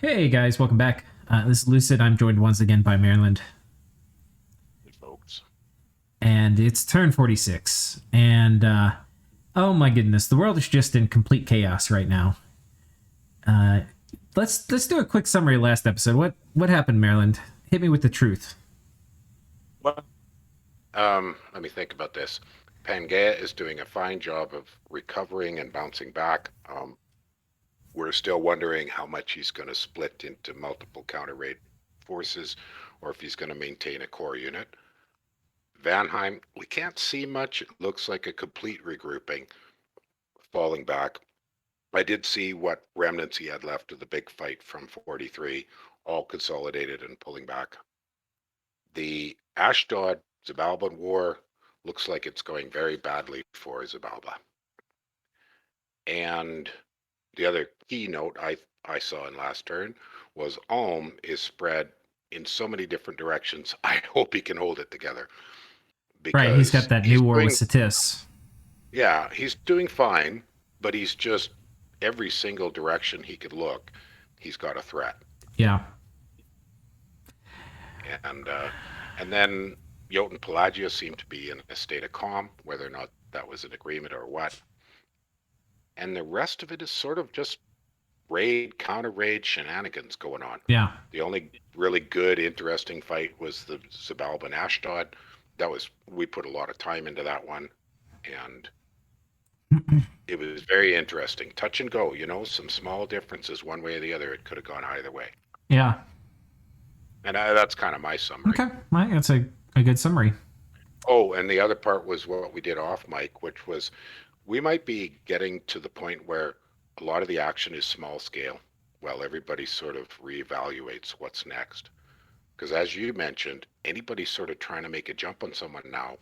Hey guys, welcome back. This is Lucid. I'm joined once again by Maryland. Hey, folks. And it's turn 46. And, oh my goodness, the world is just in complete chaos right now. Let's do a quick summary of last episode. What happened, Maryland? Hit me with the truth. Well, let me think about this. Pangaea is doing a fine job of recovering and bouncing back. We're still wondering how much he's going to split into multiple counter-raid forces, or if he's going to maintain a core unit. Vanheim, we can't see much. It looks like a complete regrouping, falling back. I did see what remnants he had left of the big fight from 43, all consolidated and pulling back. The Ashdod Xibalba war looks like it's going very badly for Xibalba. And the other keynote I saw in last turn was Ulm is spread in so many different directions. I hope he can hold it together. Right, he's got that new war with Satis. Yeah, he's doing fine, but he's just every single direction he could look, he's got a threat. Yeah. And then Jotun Pelagia seemed to be in a state of calm, whether or not that was an agreement or what. And the rest of it is sort of just counter-raid shenanigans going on. Yeah. The only really good, interesting fight was the Xibalba and Ashdod. We put a lot of time into that one, and it was very interesting. Touch and go, some small differences one way or the other. It could have gone either way. Yeah. And that's kind of my summary. Okay, well, that's a good summary. Oh, and the other part was what we did off mic, which was we might be getting to the point where a lot of the action is small scale while everybody sort of reevaluates what's next. Because as you mentioned, anybody sort of trying to make a jump on someone now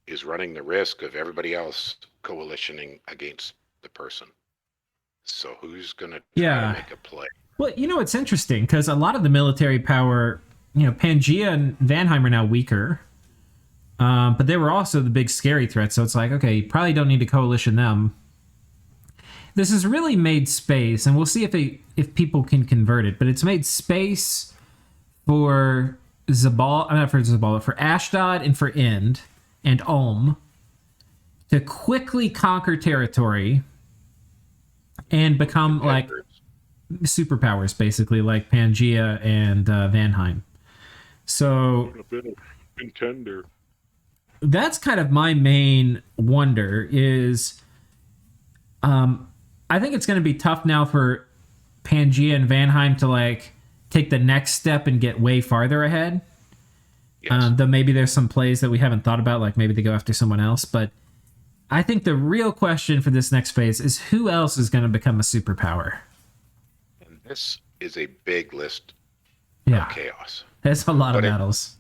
is running the risk of everybody else coalitioning against the person. So who's going to try to make a play? Well, it's interesting because a lot of the military power, Pangaea and Vanheim are now weaker. But they were also the big scary threat. So it's like, okay, you probably don't need to coalition them. This has really made space, and we'll see if people can convert it, but it's made space for for Ashdod and for Ind and Ulm to quickly conquer territory and become like superpowers, basically, like Pangaea and Vanheim. So contender. That's kind of my main wonder is I think it's going to be tough now for Pangaea and Vanheim to take the next step and get way farther ahead. Yes. Though maybe there's some plays that we haven't thought about, like maybe they go after someone else. But I think the real question for this next phase is who else is going to become a superpower? And this is a big list of chaos. There's a lot of battles.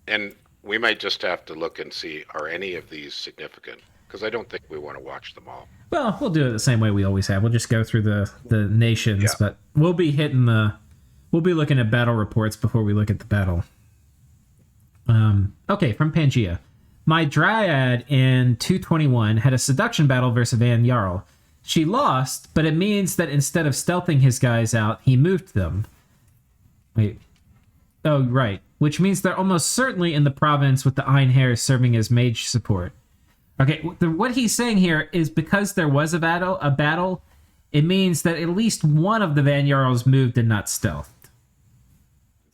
And we might just have to look and see, are any of these significant? Because I don't think we want to watch them all. Well, we'll do it the same way we always have. We'll just go through the nations, but we'll be looking at battle reports before we look at the battle. Okay, from Pangaea. My Dryad in 221 had a seduction battle versus Van Jarl. She lost, but it means that instead of stealthing his guys out, he moved them. Wait. Oh, right. Which means they're almost certainly in the province with the Einherjar serving as mage support. Okay, what he's saying here is because there was a battle, it means that at least one of the Van Jarls moved and not stealthed.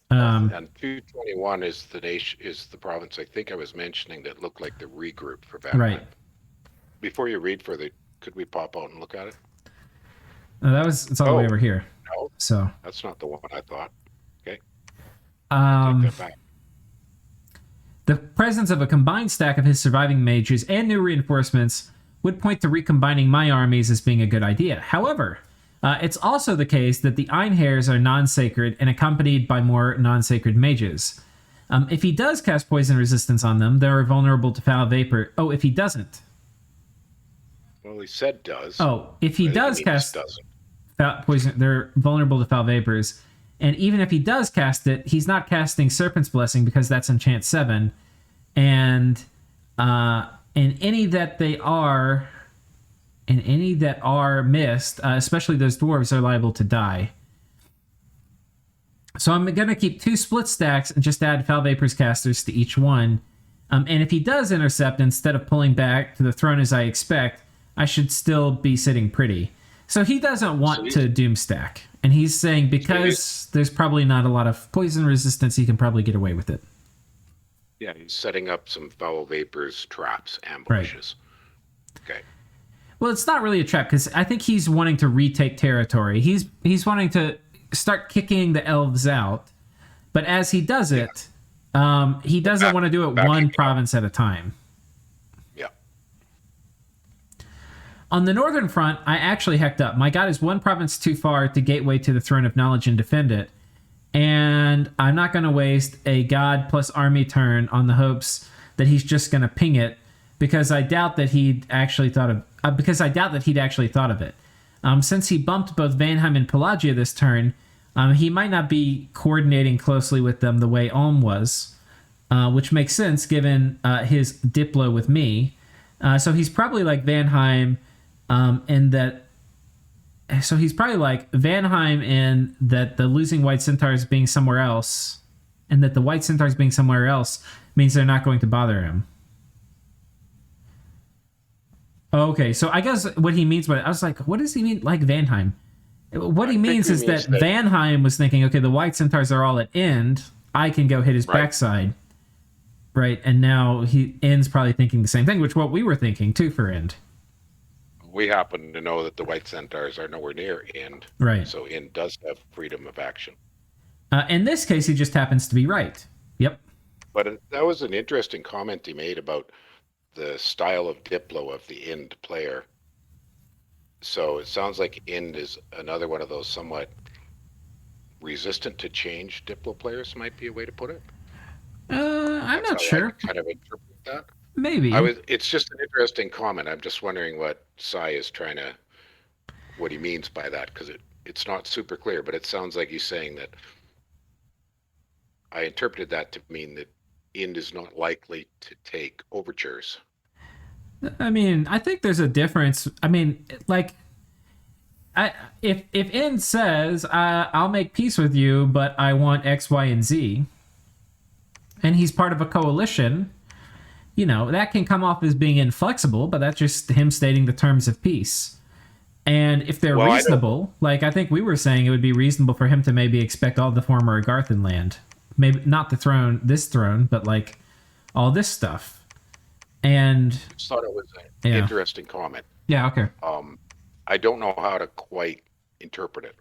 And 221 is the province I think I was mentioning that looked like the regroup for Van. Right. Before you read further, could we pop out and look at it? No, it's all the way over here. No, so that's not the one I thought. Okay. Take that back. The presence of a combined stack of his surviving mages and new reinforcements would point to recombining my armies as being a good idea. However, it's also the case that the Einherjars are non-sacred and accompanied by more non-sacred mages. If he does cast poison resistance on them, they're vulnerable to foul vapor. Oh, if he doesn't. Well, he said does. Oh, if he does cast poison, they're vulnerable to foul vapors. And even if he does cast it, he's not casting Serpent's Blessing because that's enchant 7. And any that are missed, especially those dwarves, are liable to die. So I'm going to keep 2 split stacks and just add Foul Vapors casters to each one. And if he does intercept instead of pulling back to the throne as I expect, I should still be sitting pretty. So he doesn't want to doom stack. And he's saying because there's probably not a lot of poison resistance, he can probably get away with it. Yeah, he's setting up some Foul Vapors traps, ambushes. Right. Okay. Well, it's not really a trap because I think he's wanting to retake territory. He's wanting to start kicking the elves out. But as he does it, he doesn't want to do it one province at a time. Yeah. On the northern front, I actually hecked up. My god is 1 province too far to gateway to the Throne of Knowledge and defend it. And I'm not going to waste a god plus army turn on the hopes that he's just going to ping it because I doubt that he'd actually thought of it. Since he bumped both Vanheim and Pelagia this turn, he might not be coordinating closely with them the way Ulm was, which makes sense given his Diplo with me. So he's probably like Vanheim in that. So he's probably like Vanheim in that the losing White Centaurs being somewhere else, and that the White Centaurs being somewhere else means they're not going to bother him. Okay, so I guess what he means by I was like, what does he mean like Vanheim? What he means is that Vanheim was thinking, okay, the White Centaurs are all at end. I can go hit his backside. Right, and now End's probably thinking the same thing, which what we were thinking too for End. We happen to know that the White Centaurs are nowhere near End. Right. So End does have freedom of action. In this case, he just happens to be right. Yep. But that was an interesting comment he made about the style of Diplo of the End player. So it sounds like End is another one of those somewhat resistant to change Diplo players, might be a way to put it. I'm not sure. I kind of interpret that. Maybe. It's just an interesting comment. I'm just wondering what Sai is what he means by that, because it's not super clear, but it sounds like he's saying that I interpreted that to mean that End is not likely to take overtures. I mean, I think there's a difference. I mean, like, if End says, I'll make peace with you, but I want X, Y, and Z, and he's part of a coalition, that can come off as being inflexible, but that's just him stating the terms of peace. And if they're reasonable, I think we were saying it would be reasonable for him to maybe expect all the former Agarthan land. Maybe not this throne, but all this stuff. And I just thought it was an interesting comment. Yeah, okay. I don't know how to quite interpret it.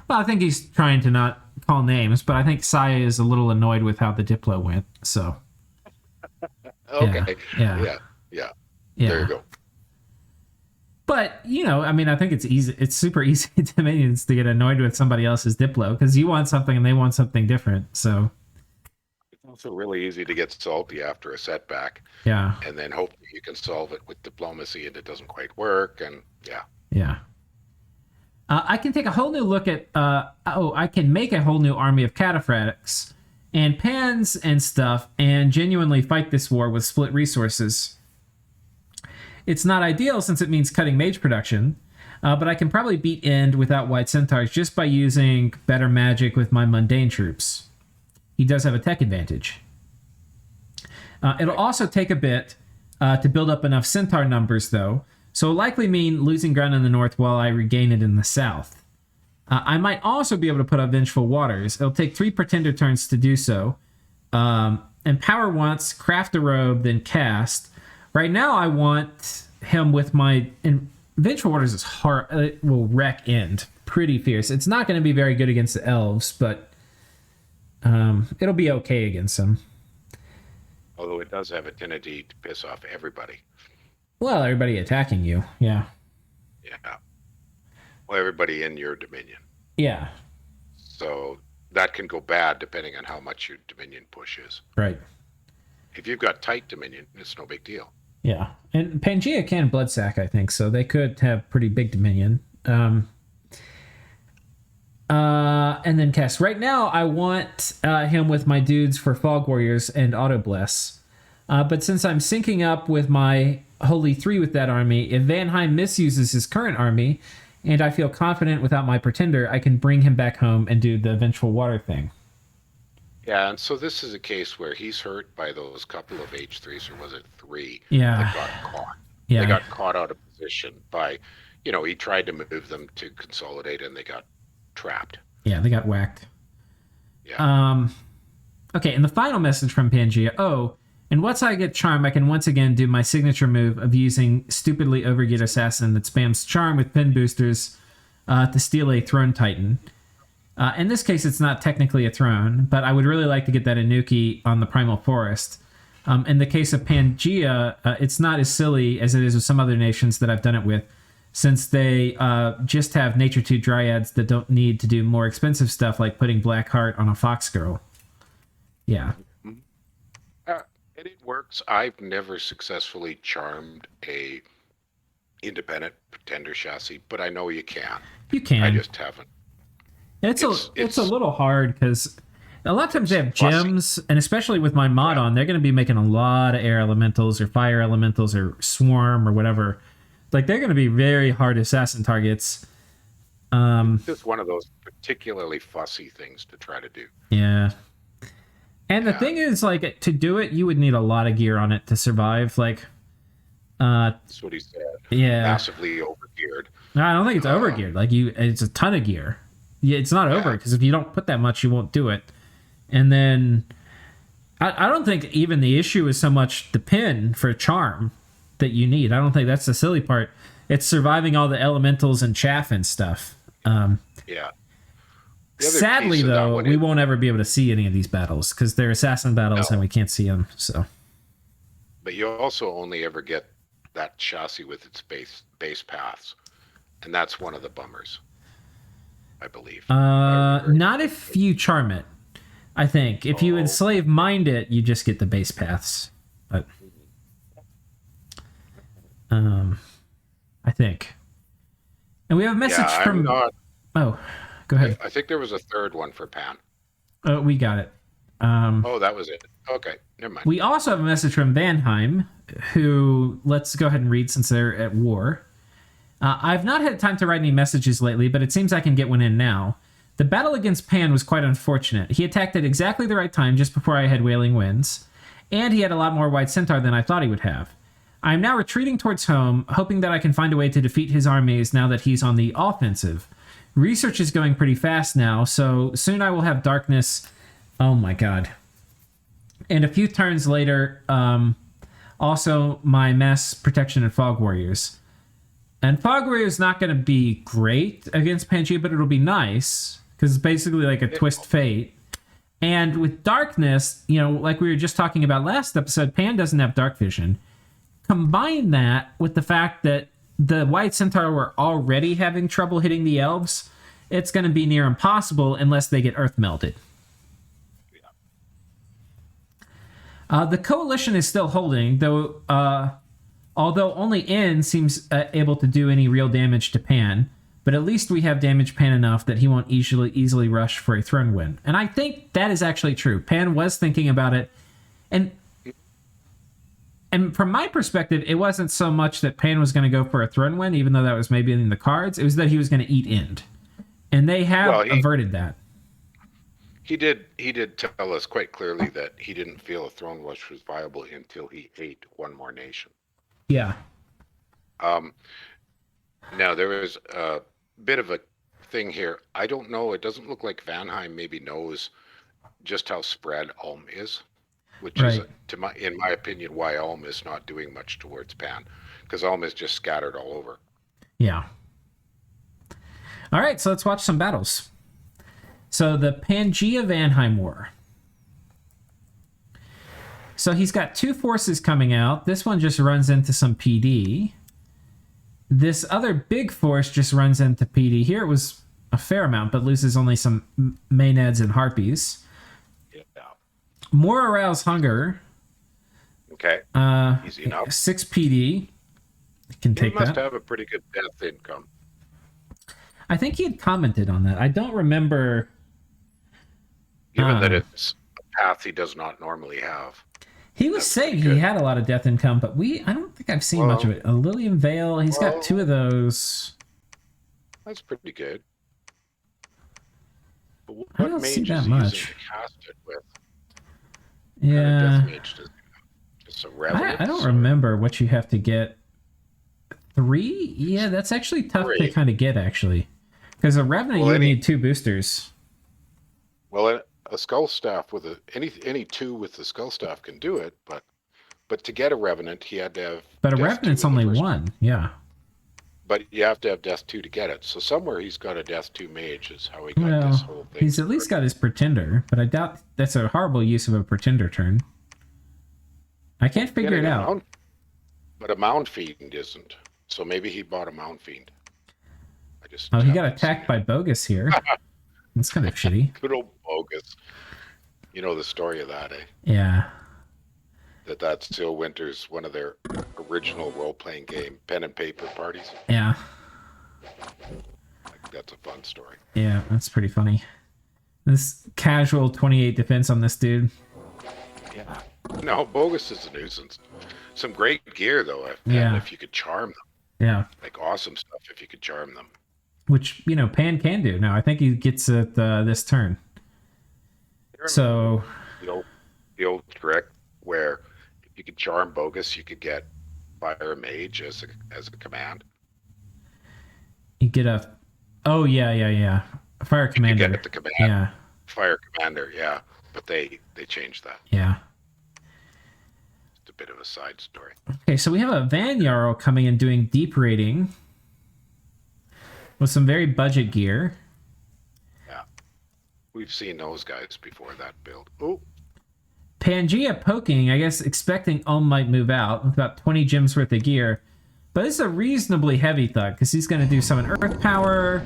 Well, I think he's trying to not call names, but I think Sai is a little annoyed with how the Diplo went, so. Okay. Yeah. There you go. But, I think it's easy. It's super easy to minions to get annoyed with somebody else's Diplo because you want something and they want something different. So it's also really easy to get salty after a setback. Yeah. And then hopefully you can solve it with diplomacy and it doesn't quite work. And yeah. I can take a whole new look at. I can make a whole new army of cataphracts and pans and stuff and genuinely fight this war with split resources. It's not ideal since it means cutting mage production, but I can probably beat End without White Centaurs just by using better magic with my mundane troops. He does have a tech advantage. It'll also take a bit to build up enough Centaur numbers, though, so it'll likely mean losing ground in the north while I regain it in the south. I might also be able to put up Vengeful Waters. It'll take 3 Pretender turns to do so. Empower once, craft a robe, then cast. Right now, I want him with my... Vengeful Waters is hard. It will wreck End pretty fierce. It's not going to be very good against the elves, but it'll be okay against them. Although it does have a tendency to piss off everybody. Well, everybody attacking you, yeah. Yeah. Well, everybody in your dominion. Yeah. So that can go bad depending on how much your dominion pushes. Right. If you've got tight dominion, it's no big deal. Yeah. And Pangaea can Bloodsack, I think, so they could have pretty big dominion. And then cast. Right now, I want him with my dudes for Fog Warriors and Auto Bless. But since I'm syncing up with my Holy 3 with that army, if Vanheim misuses his current army, and I feel confident without my pretender I can bring him back home and do the eventual water thing. Yeah, and so this is a case where he's hurt by those couple of H3s, or was it 3, Yeah. that got caught. Yeah. They got caught out of position by, he tried to move them to consolidate and they got trapped. Yeah, they got whacked. Yeah. Okay, and the final message from Pangaea. Oh, and once I get Charm, I can once again do my signature move of using stupidly overgeared assassin that spams Charm with pin boosters to steal a Throne Titan. In this case, it's not technically a throne, but I would really like to get that Inuki on the Primal Forest. In the case of Pangaea, it's not as silly as it is with some other nations that I've done it with, since they just have Nature 2 Dryads that don't need to do more expensive stuff like putting Blackheart on a Fox Girl. Yeah. And it works. I've never successfully charmed a independent pretender chassis, but I know you can. You can. I just haven't. It's a little hard because a lot of times they have gems, and especially with my mod on, they're going to be making a lot of air elementals or fire elementals or swarm or whatever. Like, they're going to be very hard assassin targets. It's just one of those particularly fussy things to try to do. Yeah. And the thing is, like, to do it, you would need a lot of gear on it to survive. Like, that's what he said. Yeah. Massively overgeared. No, I don't think it's overgeared. Like, it's a ton of gear. Yeah, it's not over, because if you don't put that much, you won't do it. And then I don't think even the issue is so much the pin for charm that you need. I don't think that's the silly part. It's surviving all the elementals and chaff and stuff. Yeah. Sadly, though, we won't ever be able to see any of these battles because they're assassin battles and we can't see them. So, but you also only ever get that chassis with its base paths, and that's one of the bummers, I believe. Not if you charm it. I think if you enslave mind it, you just get the base paths. But I think, and we have a message from. Oh, go ahead. I think there was a third one for Pan. Oh, we got it. That was it. Okay, never mind. We also have a message from Vanheim, who, let's go ahead and read since they're at war. I've not had time to write any messages lately, but it seems I can get one in now. The battle against Pan was quite unfortunate. He attacked at exactly the right time, just before I had Wailing Winds, and he had a lot more White Centaur than I thought he would have. I am now retreating towards home, hoping that I can find a way to defeat his armies now that he's on the offensive. Research is going pretty fast now, so soon I will have darkness. Oh my god. And a few turns later, also my mass protection and fog warriors. And fog warrior is not going to be great against Pangaea, but it'll be nice because it's basically like a twist fate. And with darkness, like we were just talking about last episode, Pan doesn't have dark vision. Combine that with the fact that the White Centaur were already having trouble hitting the elves, it's going to be near impossible unless they get earth melded. The coalition is still holding, though. Although only N seems able to do any real damage to Pan, but at least we have damaged Pan enough that he won't easily rush for a throne win. And I think that is actually true. Pan was thinking about it, and from my perspective, it wasn't so much that Pan was going to go for a throne win, even though that was maybe in the cards. It was that he was going to eat End. And they have averted that. He did tell us quite clearly that he didn't feel a throne rush was viable until he ate one more nation. Yeah. Now, there is a bit of a thing here. I don't know. It doesn't look like Vanheim maybe knows just how spread Ulm is. Which is, in my opinion, why Ulm is not doing much towards Pan, because Ulm is just scattered all over. Yeah. All right, so let's watch some battles. So the Pangaea Vanheim War. So he's got two forces coming out. This one just runs into some PD. This other big force just runs into PD. Here it was a fair amount, but loses only some Maenads and Harpies. More arouse hunger. Okay. Easy enough. 6 PD. Can take that. He must have a pretty good death income. I think he had commented on that. I don't remember. Given that it's a path he does not normally have. He was saying he had a lot of death income, but I don't think I've seen much of it. A Lilium Vale, he's got 2 of those. That's pretty good. But I what don't see mage that is he much. using to cast it with? Yeah. What kind of death mage does he have? Just a revenant? I don't remember what you have to get. 3? Yeah, that's actually tough to 3. kind of get, actually. Because a Revenant, you would need 2 boosters. Well, a skull staff with any 2 with the skull staff can do it, but to get a Revenant, he had to have. But a Death Revenant's 2 in the only first 1, yeah. But you have to have Death 2 to get it. So somewhere he's got a Death 2 mage is how he got this whole thing. He's at least got his Pretender, but I doubt that's a horrible use of a Pretender turn. I can't figure it out. But a Mound Fiend isn't. So maybe he bought a Mound Fiend. He got attacked by Bogus here. That's kind of shitty. Good old Bogus. You know the story of that, eh? Yeah. That's Still Winter's one of their original role-playing game pen and paper parties. Yeah. That's a fun story. Yeah, that's pretty funny. This casual 28 defense on this dude. Yeah. No, Bogus is a nuisance. Some great gear though, if you could charm them. Yeah. Like awesome stuff if you could charm them. Which, Pan can do. No, I think he gets it this turn. So the old trick where if you could charm Bogus, you could get Fire Mage as a command. You get a Fire Commander. You get the command. Yeah. Fire Commander, yeah. But they changed that. Yeah. It's a bit of a side story. Okay, so we have a Van Jarl coming in doing deep raiding with some very budget gear. Yeah. We've seen those guys before that build. Oh. Pangaea poking, I guess, expecting Ulm might move out with about 20 gems worth of gear. But it's a reasonably heavy thug because he's going to do summon Earth Power,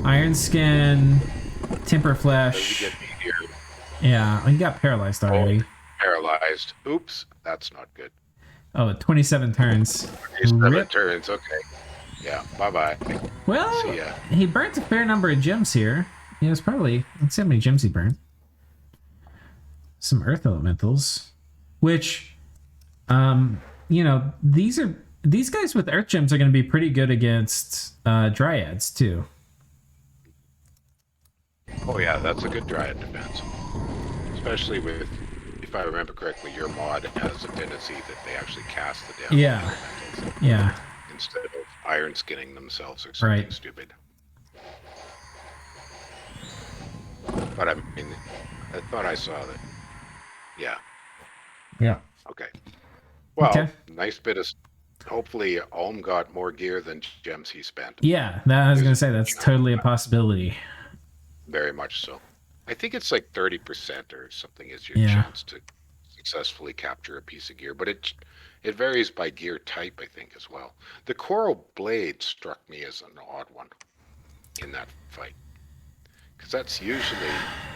Iron Skin, Temper Flesh. Yeah, he got paralyzed already. Paralyzed. Oops, that's not good. Oh, 27 turns. 27 turns, okay. Yeah, bye-bye. Well, see ya. He burnt a fair number of gems here. Yeah, it's probably... Let's see how many gems he burned. Some Earth Elementals. Which, these guys with Earth Gems are going to be pretty good against Dryads, too. Oh, yeah, that's a good Dryad defense. Especially with, if I remember correctly, your mod has a tendency that they actually cast the damn elementals. Yeah. Instead of iron skinning themselves or something stupid. But I mean, I thought I saw that. Yeah. Yeah. Okay. Well, nice bit of... Hopefully, Ulm got more gear than gems he spent. Yeah, I was going to say, that's totally a possibility. Very much so. I think it's like 30% or something is your chance to successfully capture a piece of gear. But it varies by gear type, I think, as well. The Coral Blade struck me as an odd one in that fight. Because that's usually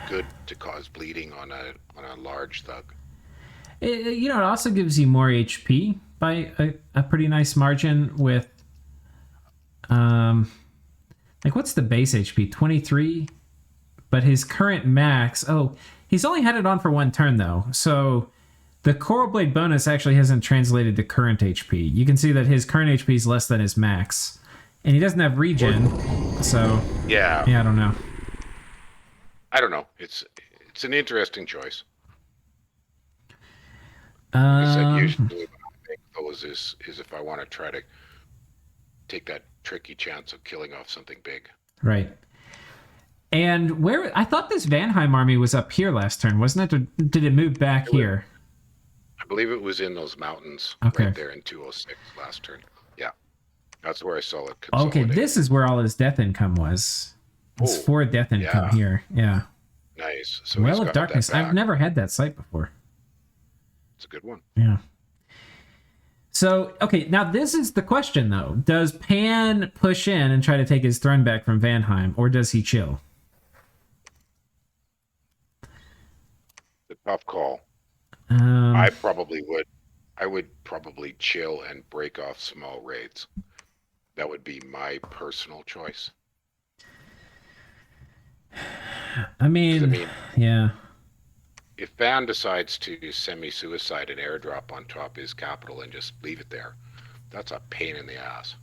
good to cause bleeding on a large thug. It also gives you more HP by a pretty nice margin with... what's the base HP? 23? But his current max... Oh, he's only had it on for 1 turn, though. So the Coral Blade bonus actually hasn't translated to current HP. You can see that his current HP is less than his max. And he doesn't have regen, so... Yeah, I don't know. I don't know. It's an interesting choice. I said usually when I make those is if I want to try to take that tricky chance of killing off something big. Right. And I thought this Vanheim army was up here last turn, wasn't it? Or did it move back here? I believe it was in those mountains right there in 206 last turn. Yeah. That's where I saw it consolidate. Okay, this is where all his death income was. It's 4 death income here. Yeah. Nice. So Well of Darkness. I've never had that site before. It's a good one. Yeah. So, okay, now this is the question, though. Does Pan push in and try to take his throne back from Vanheim, or does he chill? The tough call. I probably would. I would probably chill and break off small raids. That would be my personal choice. I mean, yeah. If Van decides to semi-suicide an airdrop on top of his capital and just leave it there, that's a pain in the ass.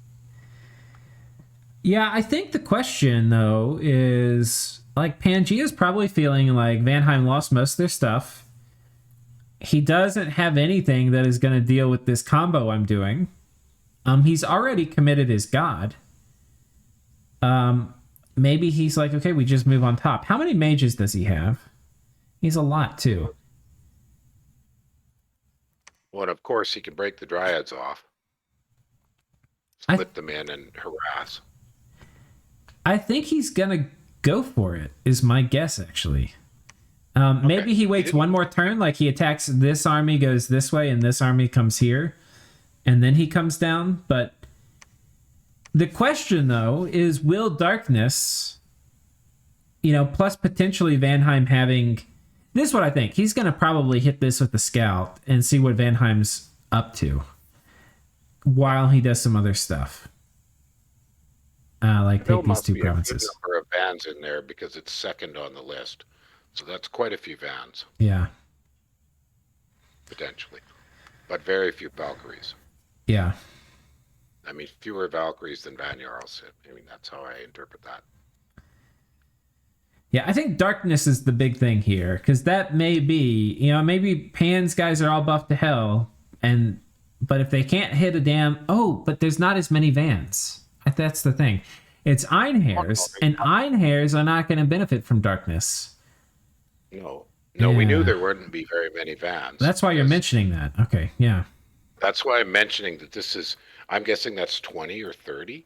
Yeah, I think the question though is like Pangea's probably feeling like Vanheim lost most of their stuff. He doesn't have anything that is going to deal with this combo I'm doing. He's already committed his god. Maybe he's like, okay, we just move on top. How many mages does he have? He's a lot too. Well, and of course, he can break the dryads off, split them in, and harass. I think he's gonna go for it. Is my guess actually. Maybe he waits one more turn, like he attacks this army, goes this way, and this army comes here, and then he comes down. But the question, though, is will Darkness, plus potentially Vanheim having... This is what I think. He's going to probably hit this with the scout and see what Vanheim's up to while he does some other stuff. Like take these two provinces. There must be a good number of vans in there because it's second on the list. So that's quite a few vans. Yeah. Potentially. But very few Valkyries. Yeah. I mean, fewer Valkyries than Van Jarls. I mean, that's how I interpret that. Yeah, I think Darkness is the big thing here, because that may be, maybe Pan's guys are all buffed to hell, but if they can't hit a damn... Oh, but there's not as many vans. That's the thing. It's Einhairs, and Einhairs are not going to benefit from Darkness. No, we knew there wouldn't be very many vans. That's why you're mentioning that. Okay, yeah. That's why I'm mentioning that this is... I'm guessing that's 20 or 30.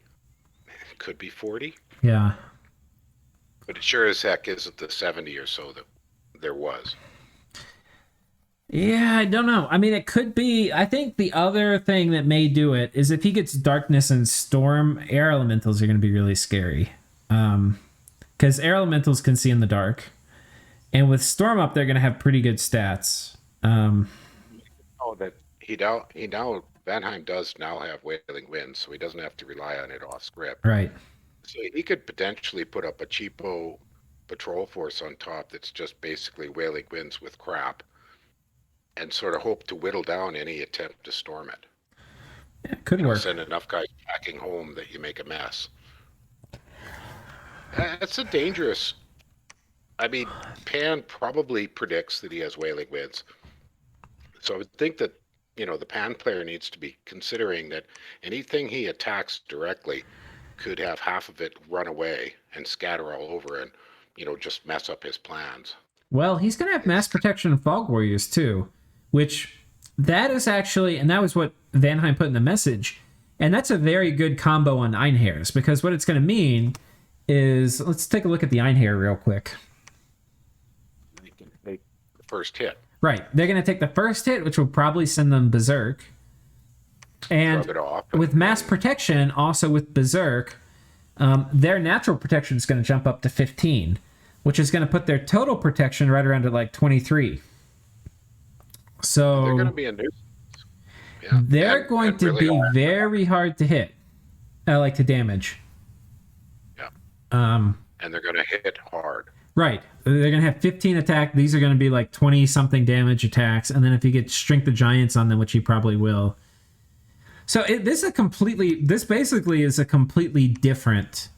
It could be 40. Yeah. But it sure as heck isn't the 70 or so that there was. Yeah, I don't know. I mean, it could be... I think the other thing that may do it is if he gets Darkness and Storm, Air Elementals are going to be really scary. Because Air Elementals can see in the dark. And with Storm up, they're going to have pretty good stats. That he now Vanheim does now have Wailing Winds, so he doesn't have to rely on it off script. Right. So he could potentially put up a cheapo patrol force on top that's just basically Wailing Winds with crap, and sort of hope to whittle down any attempt to storm it. Yeah, could work. Send enough guys packing home that you make a mess. That's a dangerous... I mean, Pan probably predicts that he has Wailing Winds. So I would think that, the Pan player needs to be considering that anything he attacks directly could have half of it run away and scatter all over and, just mess up his plans. Well, he's going to have Mass Protection and Fog Warriors too, which that is actually, and that was what Vanheim put in the message, and that's a very good combo on Einhairs, because what it's going to mean is, let's take a look at the Einhair real quick. They can take the first hit. Right. They're going to take the first hit, which will probably send them Berserk. And with Mass Protection, also with Berserk, their natural protection is going to jump up to 15, which is going to put their total protection right around at like 23. So they're going to be a nuisance. Yeah. They're going to be very hard to hit, like to damage. Yeah. And they're going to hit hard. Right. They're going to have 15 attack. These are going to be like 20-something damage attacks. And then if you get Shrink the Giants on them, which you probably will. So this basically is a completely different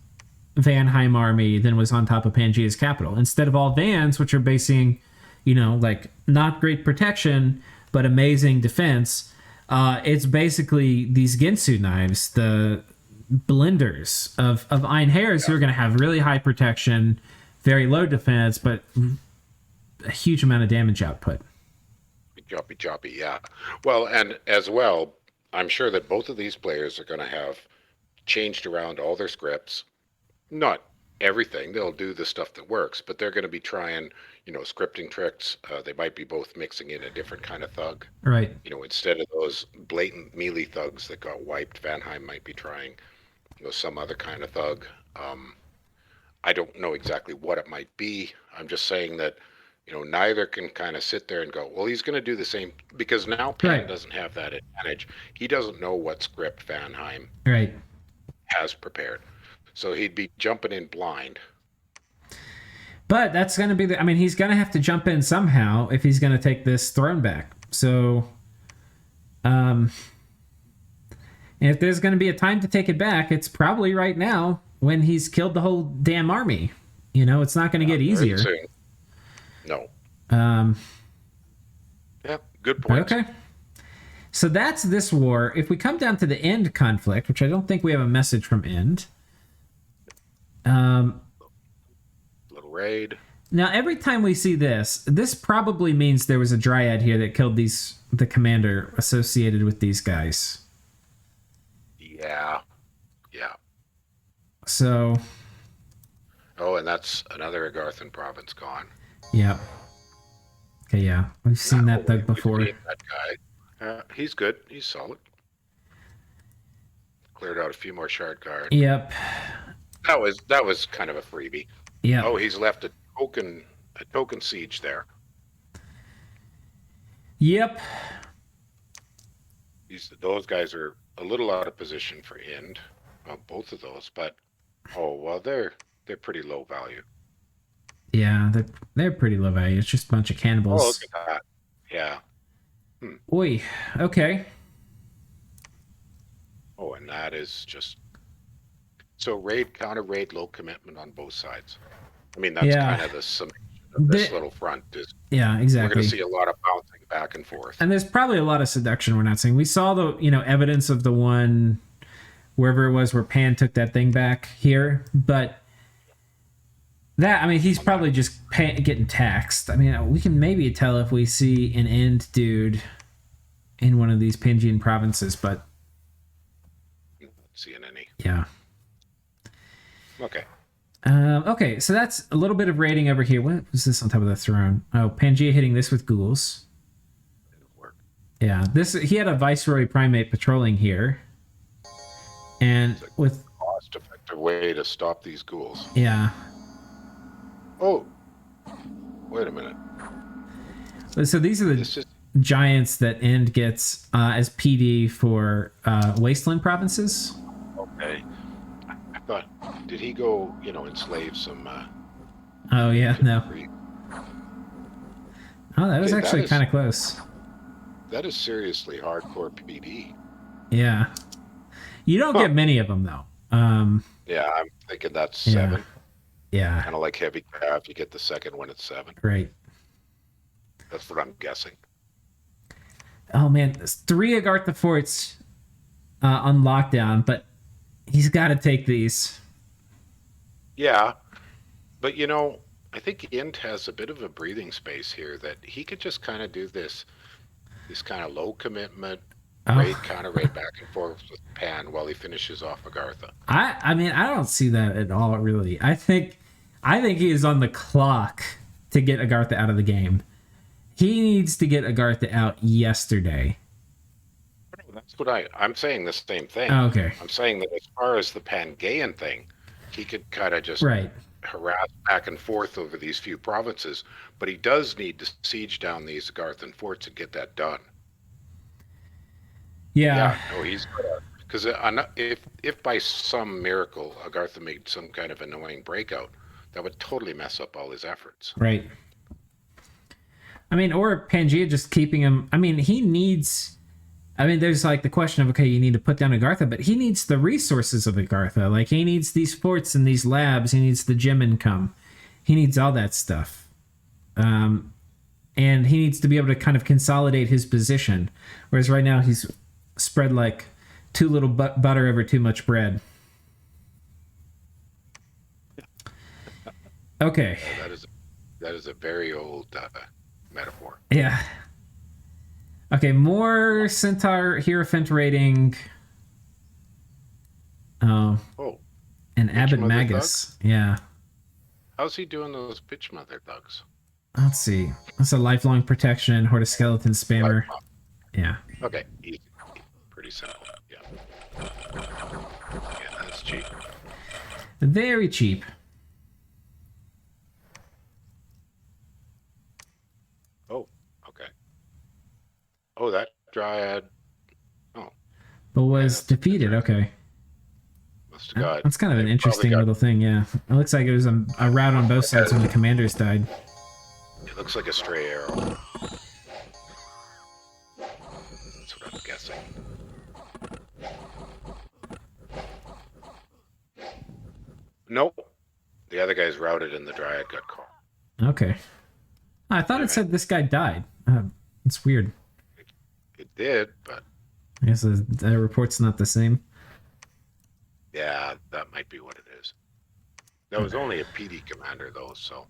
Vanheim army than was on top of Pangea's capital. Instead of all Vans, which are basing, like not great protection, but amazing defense, it's basically these Ginsu knives, the blenders of Einhairs who are going to have really high protection, very low defense, but a huge amount of damage output. Choppy, yeah. Well, and as well, I'm sure that both of these players are going to have changed around all their scripts. Not everything. They'll do the stuff that works, but they're going to be trying, scripting tricks. They might be both mixing in a different kind of thug. Right. Instead of those blatant melee thugs that got wiped, Vanheim might be trying, some other kind of thug. I don't know exactly what it might be. I'm just saying that, neither can kind of sit there and go, well, he's going to do the same, because now Pan doesn't have that advantage. He doesn't know what script Vanheim has prepared. So he'd be jumping in blind. But that's going to be he's going to have to jump in somehow if he's going to take this throne back. So, and if there's going to be a time to take it back, it's probably right now. when he's killed the whole damn army. You know, it's not going to get easier. Soon. No. Yeah, good point. Okay. So that's this war. If we come down to the End conflict, which I don't think we have a message from End. Little raid. Now, every time we see this probably means there was a Dryad here that killed the commander associated with these guys. Yeah. Yeah. So. Oh, and that's another Agarthan province gone. Yeah. Okay, yeah. We've seen that thug before. That guy. He's good. He's solid. Cleared out a few more shard guard. Yep. That was kind of a freebie. Yeah. Oh, he's left a token siege there. Yep. Those guys are a little out of position for End. Well, both of those, but they're pretty low value. Yeah, they're pretty low value. It's just a bunch of cannibals. Oh, look at that. Yeah. Oi. Okay. Oh, and that is just so counter raid, low commitment on both sides. I mean, that's kind of the summation of this little front. Yeah, exactly. We're going to see a lot of bouncing back and forth. And there's probably a lot of seduction we're not seeing. We saw the evidence of the one wherever it was where Pan took that thing back here, but he's probably just getting taxed. I mean, we can maybe tell if we see an End dude in one of these Pangean provinces, but not seeing any. Yeah. Okay. Okay, so that's a little bit of raiding over here. What was this on top of the throne? Oh, Pangaea hitting this with ghouls. Didn't work. Yeah, he had a Viceroy Primate patrolling here. And with cost-effective way to stop these ghouls. Yeah. Oh, wait a minute. So these are the giants that End gets as PD for Wasteland provinces. Okay. I thought, did he go, enslave some... oh, yeah, no. Oh, that was actually kind of close. That is seriously hardcore PD. Yeah. You don't get many of them, though. Yeah, I'm thinking that's 7. Yeah. Kind of like heavy craft, you get the second one at 7. Right. That's what I'm guessing. Oh, man. There's 3 Agartha forts on lockdown, but he's got to take these. Yeah. But, I think End has a bit of a breathing space here that he could just kind of do this kind of low commitment, raid, counter raid back and forth with Pan while he finishes off Agartha. I mean, I don't see that at all, really. I think he is on the clock to get Agartha out of the game. He needs to get Agartha out yesterday. That's what I'm saying the same thing. Oh, okay. I'm saying that as far as the Pangaean thing, he could kind of just harass back and forth over these few provinces, but he does need to siege down these Agarthan forts and get that done. Yeah. No, he's because if by some miracle Agartha made some kind of annoying breakout, that would totally mess up all his efforts. Right. I mean, or Pangaea just keeping him. I mean, he needs. I mean, there's like the question of, okay, you need to put down Agartha, but he needs the resources of Agartha. Like, he needs these forts and these labs. He needs the gem income. He needs all that stuff. And he needs to be able to kind of consolidate his position. Whereas right now he's spread like too little butter over too much bread. Okay. That is a very old metaphor. Yeah. Okay, more Centaur Hierophant rating. And Abbot Magus. Yeah. How's he doing those pitch mother thugs? Let's see. That's a lifelong protection, Horde of Skeleton Spammer. Yeah. Okay, easy. Pretty simple. Yeah. Yeah, that's cheap. Very cheap. Oh, okay. Oh, that Dryad. Oh. But was defeated, okay. Must have got. That's kind of an interesting little thing, yeah. It looks like it was a rout on both sides when the commanders died. It looks like a stray arrow. That's what I'm guessing. Nope. The other guy's routed and the Dryad got caught. Okay. I thought it said this guy died. It's weird. It did, but I guess the report's not the same. yeah, that might be what it is. That was only a PD commander, though, so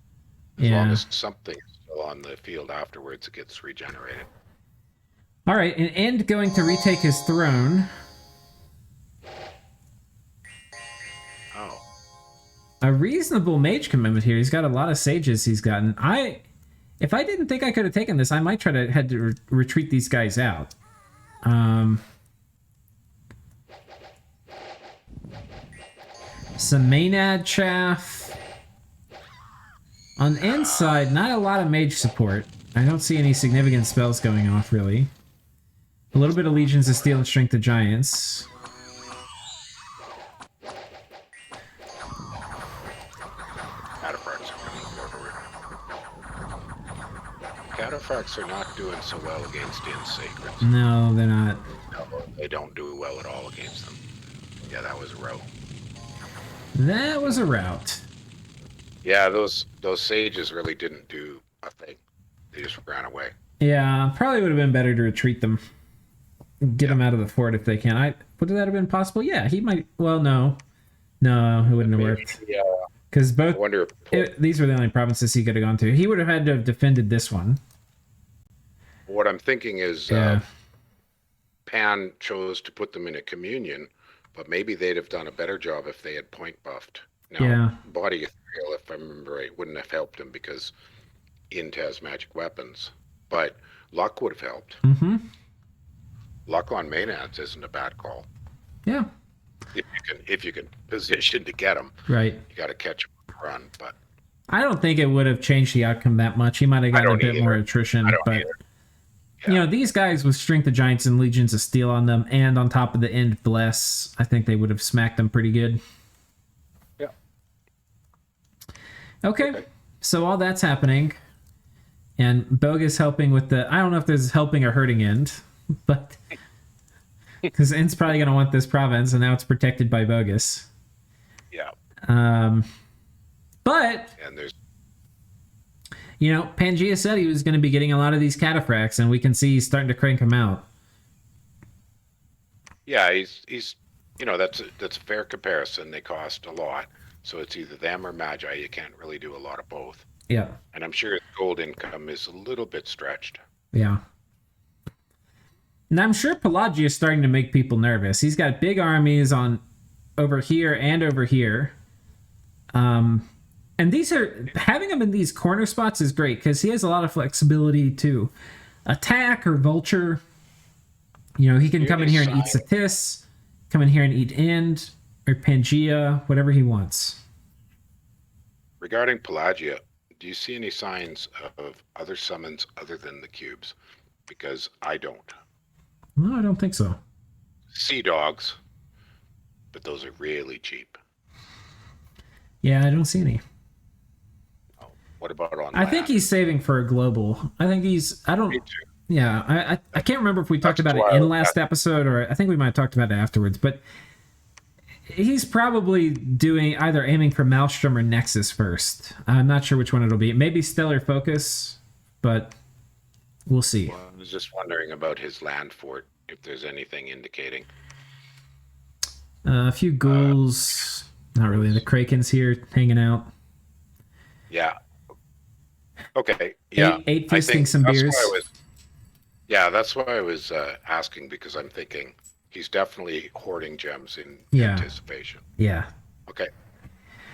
as Yeah. long as something is still on the field afterwards, it gets regenerated. All right, and End going to retake his throne. Oh. A reasonable mage commitment here. He's got a lot of sages he's gotten. If I didn't think I could have taken this, I might try to head to retreat these guys out. Some Maenad chaff. On the inside, not a lot of mage support. I don't see any significant spells going off, really. A little bit of Legions of Steel and Strength of Giants. Cataphracts are not doing so well against Insacreds. No, they're not. No, they don't do well at all against them. Yeah, that was a row. That was a rout. Yeah, those sages really didn't do a thing. They just ran away. Yeah, probably would have been better to retreat them. Get them out of the fort if they can. Would that have been possible? Yeah, he might. Well, no. No, it wouldn't have worked. Yeah. Because both. I wonder these were the only provinces he could have gone to. He would have had to have defended this one. what I'm thinking is Pan chose to put them in a communion, but maybe they'd have done a better job if they had point buffed. Now, Body Ethereal, if I remember right, wouldn't have helped him because Int has magic weapons, but Luck would have helped. Mm-hmm. Luck on Maenads isn't a bad call. Yeah. If you can position to get him, right. You got to catch him on the run. But I don't think it would have changed the outcome that much. He might have gotten a bit more attrition, but you know, these guys with Strength of Giants and Legions of Steel on them, and on top of the End Bless, I think they would have smacked them pretty good. Yeah. Okay. So all that's happening, and Bogus helping with the. I don't know if this is helping or hurting End, but. Because End's probably going to want this province, and now it's protected by Bogus. Yeah. But, and there's, you know, Pangaea said he was going to be getting a lot of these cataphracts, and we can see he's starting to crank them out. Yeah, he's you know, that's a fair comparison. They cost a lot, so it's either them or Magi. You can't really do a lot of both. Yeah. And I'm sure his gold income is a little bit stretched. Yeah. And I'm sure Pelagia is starting to make people nervous. He's got big armies on over here and over here. And these are having him in these corner spots is great because he has a lot of flexibility to attack or vulture. You know, he can come in here and eat Satis, come in here and eat End or Pangaea, whatever he wants. Regarding Pelagia, do you see any signs of other summons other than the cubes? Because I don't. No, I don't think so. Sea dogs, but those are really cheap. Yeah, I don't see any. Oh, what about on I think he's saving for a global. I think he's. I don't. Me too. Yeah, I can't remember if we talked about it in last episode or I think we might have talked about it afterwards. But he's probably doing either aiming for Maelstrom or Nexus first. I'm not sure which one it'll be. Maybe Stellar Focus, but we'll see. Well, I was just wondering about his land fort, if there's anything indicating. A few ghouls. Not really. The Kraken's here hanging out. Yeah. Okay. Yeah. Eight feasting some beers. That's why I was asking, because I'm thinking he's definitely hoarding gems in anticipation. Yeah. Okay.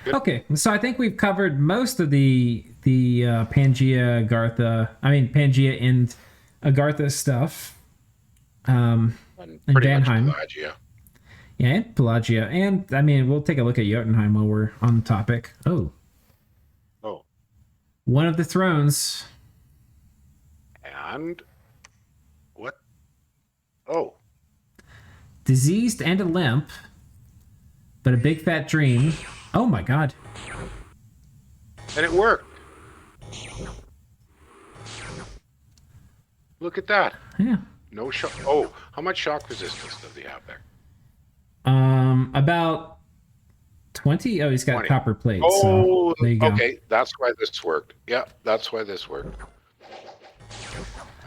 Good. Okay, so I think we've covered most of the Pangaea, Pangaea and Agartha stuff. And Vanheim. Pelagia. Yeah, and Pelagia. And, I mean, we'll take a look at Jotunheim while we're on the topic. Oh. One of the thrones. And what? Oh. Diseased and a limp, but a big fat dream. Oh my god. And it worked. Look at that. Yeah. No shock. Oh, how much shock resistance does he have there? About 20? Oh, he's got 20. copper plates. Oh, so there you go. okay. That's why this worked. Yeah, that's why this worked.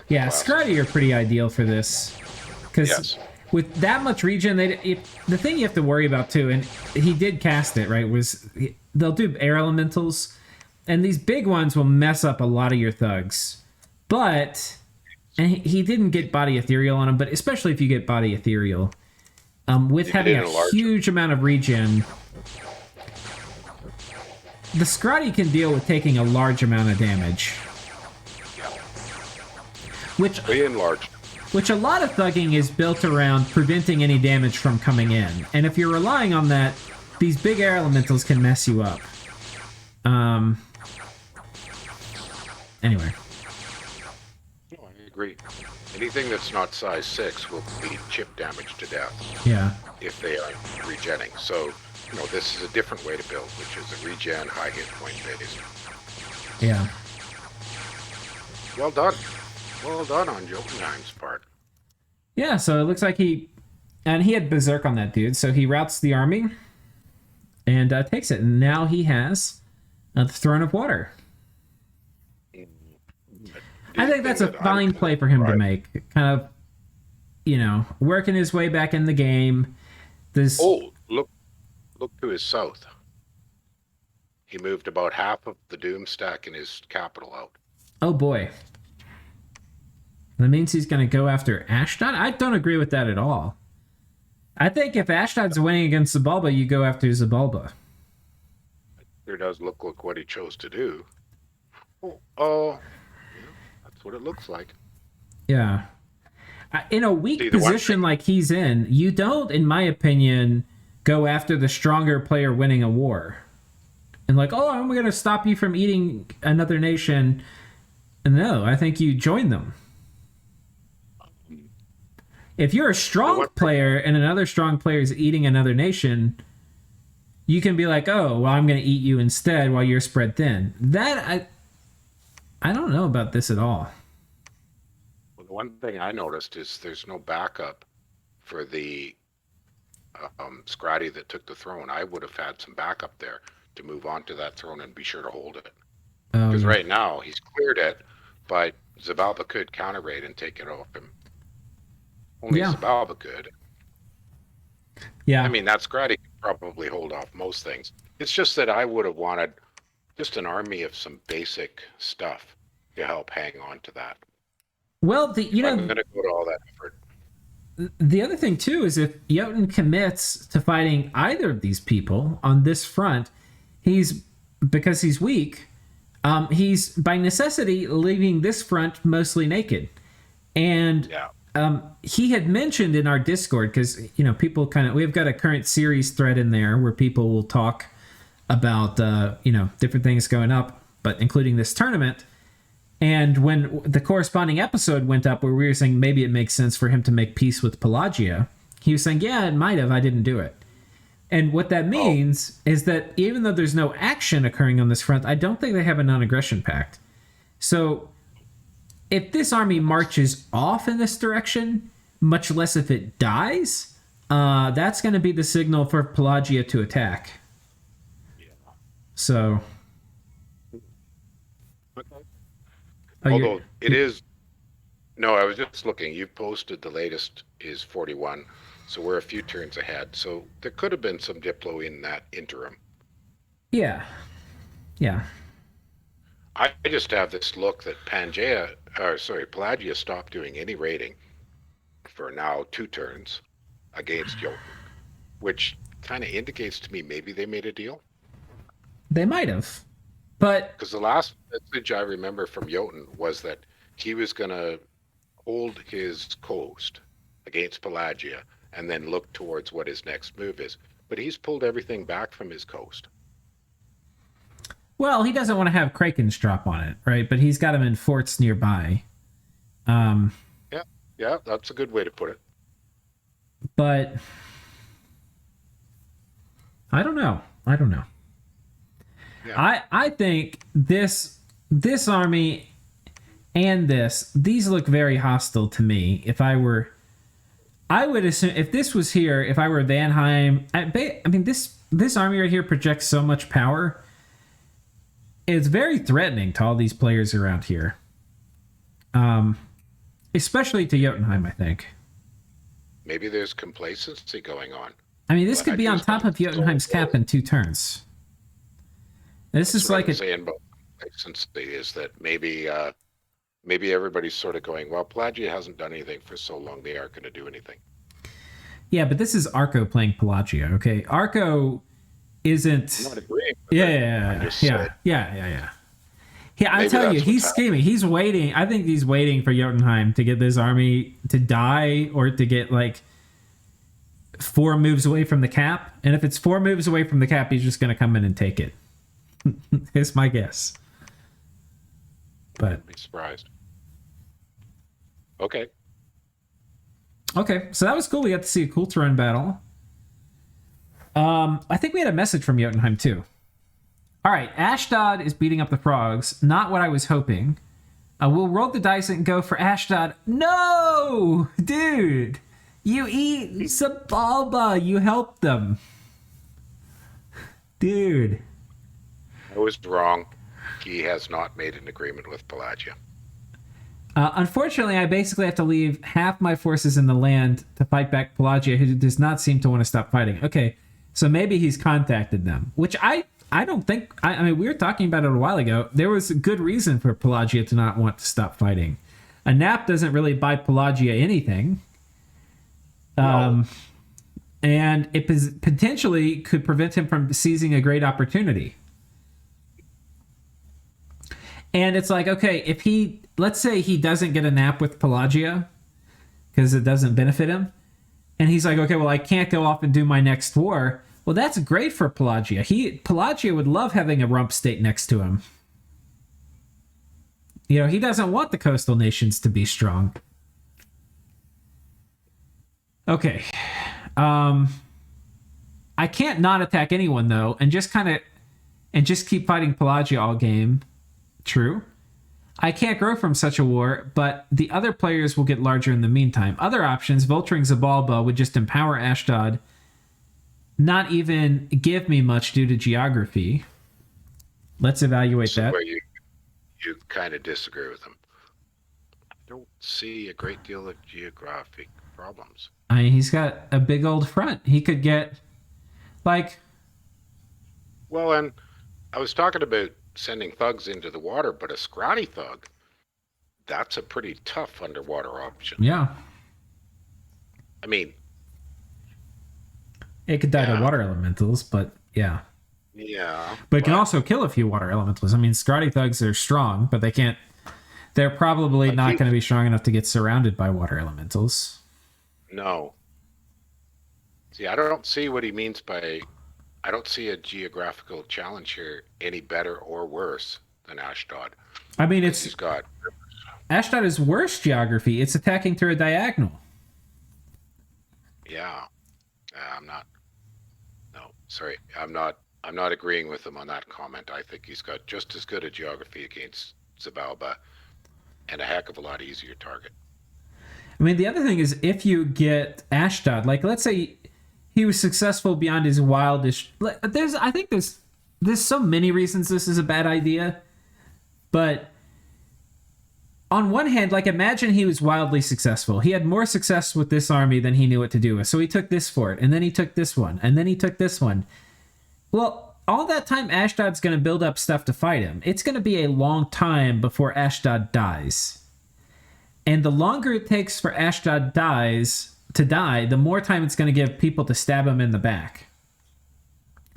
Yeah, Classic. Scotty are pretty ideal for this. Because Yes. with that much regen, the thing you have to worry about too, and he did cast it, right, was they'll do air elementals, and these big ones will mess up a lot of your thugs. But, and he didn't get body ethereal on him, but especially if you get body ethereal, with having a huge amount of regen, the Scotty can deal with taking a large amount of damage. Which a lot of thugging is built around preventing any damage from coming in. And if you're relying on that, these big air elementals can mess you up. Anyway. Oh, I agree. Anything that's not size 6 will be chip damage to death. Yeah. If they are regenning. So, this is a different way to build, which is a regen, high hit point base. Yeah. Well done. Well done on Jotunheim's part. Yeah, so it looks like he had Berserk on that dude, so he routes the army and takes it. And now he has the Throne of Water. I think that's a fine play for him to make. Kind of, working his way back in the game. Look to his south. He moved about half of the Doom stack in his capital out. Oh boy. That means he's going to go after Ashdod? I don't agree with that at all. I think if Ashdod's winning against Xibalba, you go after Xibalba. It does look like what he chose to do. Oh, that's what it looks like. Yeah. In a weak position like he's in, you don't, in my opinion, go after the stronger player winning a war. And like, oh, I'm going to stop you from eating another nation. No, I think you join them. If you're a strong player and another strong player is eating another nation, you can be like, oh, well, I'm going to eat you instead while you're spread thin. That, I don't know about this at all. Well, the one thing I noticed is there's no backup for the Scratty that took the throne. I would have had some backup there to move on to that throne and be sure to hold it. Because right now, he's cleared it, but Xibalba could counter raid and take it off him. Only Xibalba could. Yeah. I mean, that Scratty could probably hold off most things. It's just that I would have wanted just an army of some basic stuff to help hang on to that. Well, I'm going to go to all that effort. The other thing, too, is if Jotun commits to fighting either of these people on this front, because he's weak, he's by necessity leaving this front mostly naked. And he had mentioned in our Discord, because people we've got a current series thread in there where people will talk about different things going up, but including this tournament. And when the corresponding episode went up where we were saying maybe it makes sense for him to make peace with Pelagia, he was saying, yeah, it might have, I didn't do it. And what that means is that even though there's no action occurring on this front, I don't think they have a non-aggression pact. So if this army marches off in this direction, much less if it dies, that's going to be the signal for Pelagia to attack. Yeah. So... Although it is... No, I was just looking. You posted the latest is 41, so we're a few turns ahead. So there could have been some Diplo in that interim. Yeah. Yeah. I just have this look that Pelagia stopped doing any raiding for now 2 turns against Jotun, which kind of indicates to me maybe they made a deal. They might have. But because the last message I remember from Jotun was that he was going to hold his coast against Pelagia and then look towards what his next move is. But he's pulled everything back from his coast. Well, he doesn't want to have Krakens drop on it, right? But he's got them in forts nearby. Yeah, that's a good way to put it. But I don't know. Yeah. I think this army and these look very hostile to me. I would assume if this was here, if I were Vanheim, I mean, this this army right here projects so much power. It's very threatening to all these players around here. Especially to Jotunheim, I think. Maybe there's complacency going on. I mean, this could be on top of Jotunheim's cap in 2 turns. This is like a saying about complacency is that maybe everybody's sort of going, well, Pelagia hasn't done anything for so long, they aren't going to do anything. Yeah, but this is Arco playing Pelagia. Okay, Arco isn't. I'm not agreeing. Yeah. I tell you, he's scheming. He's waiting. I think he's waiting for Jotunheim to get this army to die or to get like 4 moves away from the cap. And if it's 4 moves away from the cap, he's just going to come in and take it. It's my guess. But I'd be surprised. Okay, so that was cool. We got to see a cool terrain battle. I think we had a message from Jotunheim too. All right, Ashdod is beating up the frogs. Not what I was hoping. We'll roll the dice and go for Ashdod. No! Dude! You eat Xibalba! You helped them. Dude. I was wrong. He has not made an agreement with Pelagia. Unfortunately, I basically have to leave half my forces in the land to fight back Pelagia, who does not seem to want to stop fighting. Okay, so maybe he's contacted them, which I don't think... I mean, we were talking about it a while ago. There was a good reason for Pelagia to not want to stop fighting. A nap doesn't really buy Pelagia anything. And it potentially could prevent him from seizing a great opportunity. And it's like, okay, if he... Let's say he doesn't get a nap with Pelagia because it doesn't benefit him. And he's like, okay, well, I can't go off and do my next war. Well, that's great for Pelagia. Pelagia would love having a rump state next to him. You know, he doesn't want the coastal nations to be strong. Okay. I can't not attack anyone, though, and just keep fighting Pelagia all game. True. I can't grow from such a war, but the other players will get larger in the meantime. Other options, vulturing Xibalba would just empower Ashdod, not even give me much due to geography. Let's evaluate that. Where you kind of disagree with him. I don't see a great deal of geographic problems. I mean, he's got a big old front. He could get, like... Well, and I was talking about sending thugs into the water, but a scrawny thug, that's a pretty tough underwater option. Yeah. I mean... It could die to water elementals, but yeah. Yeah. But it can also kill a few water elementals. I mean, scrawny thugs are strong, but they can't... They're probably not going to be strong enough to get surrounded by water elementals. No. See, I don't see what he means by... I don't see a geographical challenge here any better or worse than Ashdod. I mean, he's got... Ashdod is worse geography. It's attacking through a diagonal. Yeah. I'm not... No, sorry. I'm not agreeing with him on that comment. I think he's got just as good a geography against Xibalba and a heck of a lot easier target. I mean, the other thing is if you get Ashdod, like let's say he was successful beyond his wildest... I think there's so many reasons this is a bad idea, but on one hand, like imagine he was wildly successful. He had more success with this army than he knew what to do with. So he took this fort, and then he took this one, and then he took this one. Well, all that time Ashdod's going to build up stuff to fight him. It's going to be a long time before Ashdod dies. And the longer it takes for Ashdod to die, the more time it's going to give people to stab him in the back.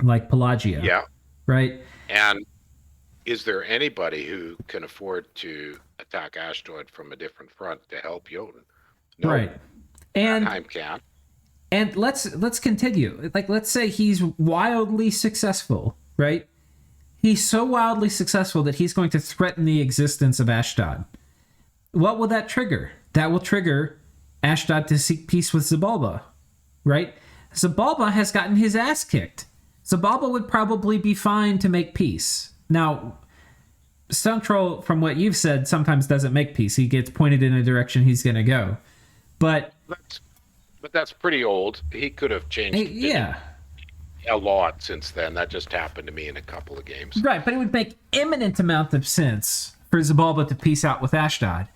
Like Pelagia. Yeah. Right? And is there anybody who can afford to attack Ashdod from a different front to help Jotun? No. Right. And Vanheim can't. And let's continue. Like, let's say he's wildly successful, right? He's so wildly successful that he's going to threaten the existence of Ashdod. What will that trigger? That will trigger Ashdod to seek peace with Xibalba, right? Xibalba has gotten his ass kicked. Xibalba would probably be fine to make peace. Now, Stonetroll, from what you've said, sometimes doesn't make peace. He gets pointed in a direction he's going to go. But that's pretty old. He could have changed. Yeah. a lot since then. That just happened to me in a couple of games. Right, but it would make imminent amount of sense for Xibalba to peace out with Ashdod.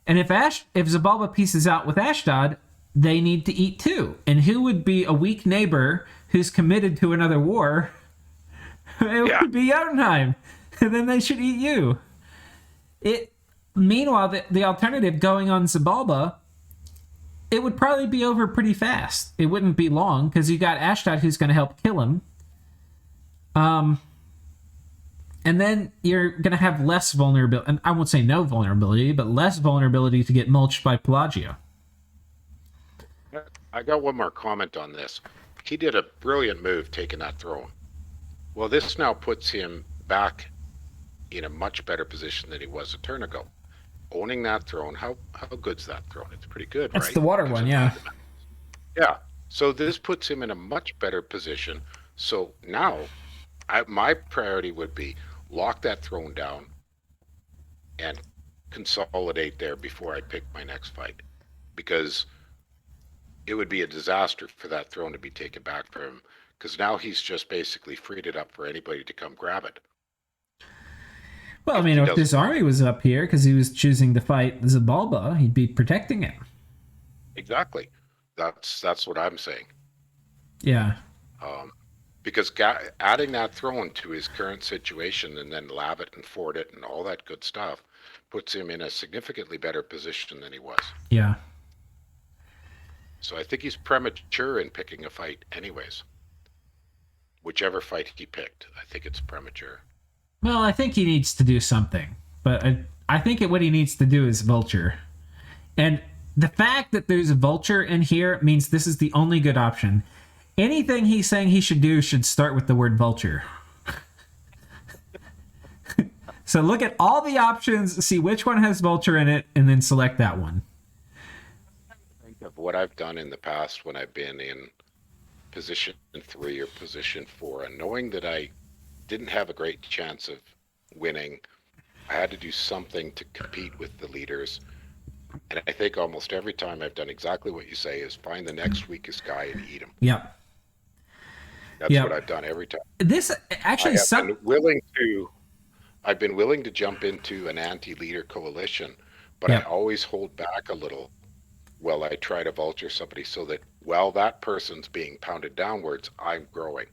And if Xibalba pieces out with Ashdod, they need to eat too. And who would be a weak neighbor who's committed to another war? It would be Jotunheim. And then they should eat you. Meanwhile, the alternative, going on Xibalba, it would probably be over pretty fast. It wouldn't be long, because you got Ashdod who's going to help kill him. And then you're going to have less vulnerability, and I won't say no vulnerability, but less vulnerability to get mulched by Pelagia. I got one more comment on this. He did a brilliant move taking that throne. Well, this now puts him back in a much better position than he was a turn ago. Owning that throne, how good's that throne? It's pretty good, right? That's the water one, yeah. Yeah. So this puts him in a much better position. So now, my priority would be lock that throne down and consolidate there before I pick my next fight, because it would be a disaster for that throne to be taken back from him, because now he's just basically freed it up for anybody to come grab it. Well, I mean, if his army was up here because he was choosing to fight Xibalba, he'd be protecting it. Exactly. That's what I'm saying. Yeah. Because adding that throne to his current situation and then lab it and fort it and all that good stuff puts him in a significantly better position than he was. Yeah. So I think he's premature in picking a fight anyways. Whichever fight he picked, I think it's premature. Well, I think he needs to do something. But I think what he needs to do is vulture. And the fact that there's a vulture in here means this is the only good option. Anything he's saying he should do should start with the word vulture. So look at all the options, see which one has vulture in it, and then select that one. Think of what I've done in the past when I've been in position 3 or position 4, and knowing that I didn't have a great chance of winning, I had to do something to compete with the leaders. And I think almost every time I've done exactly what you say, is find the next weakest guy and eat him. Yep. That's what I've done every time. This actually, I've been willing to jump into an anti-leader coalition, but I always hold back a little while I try to vulture somebody, so that while that person's being pounded downwards, I'm growing.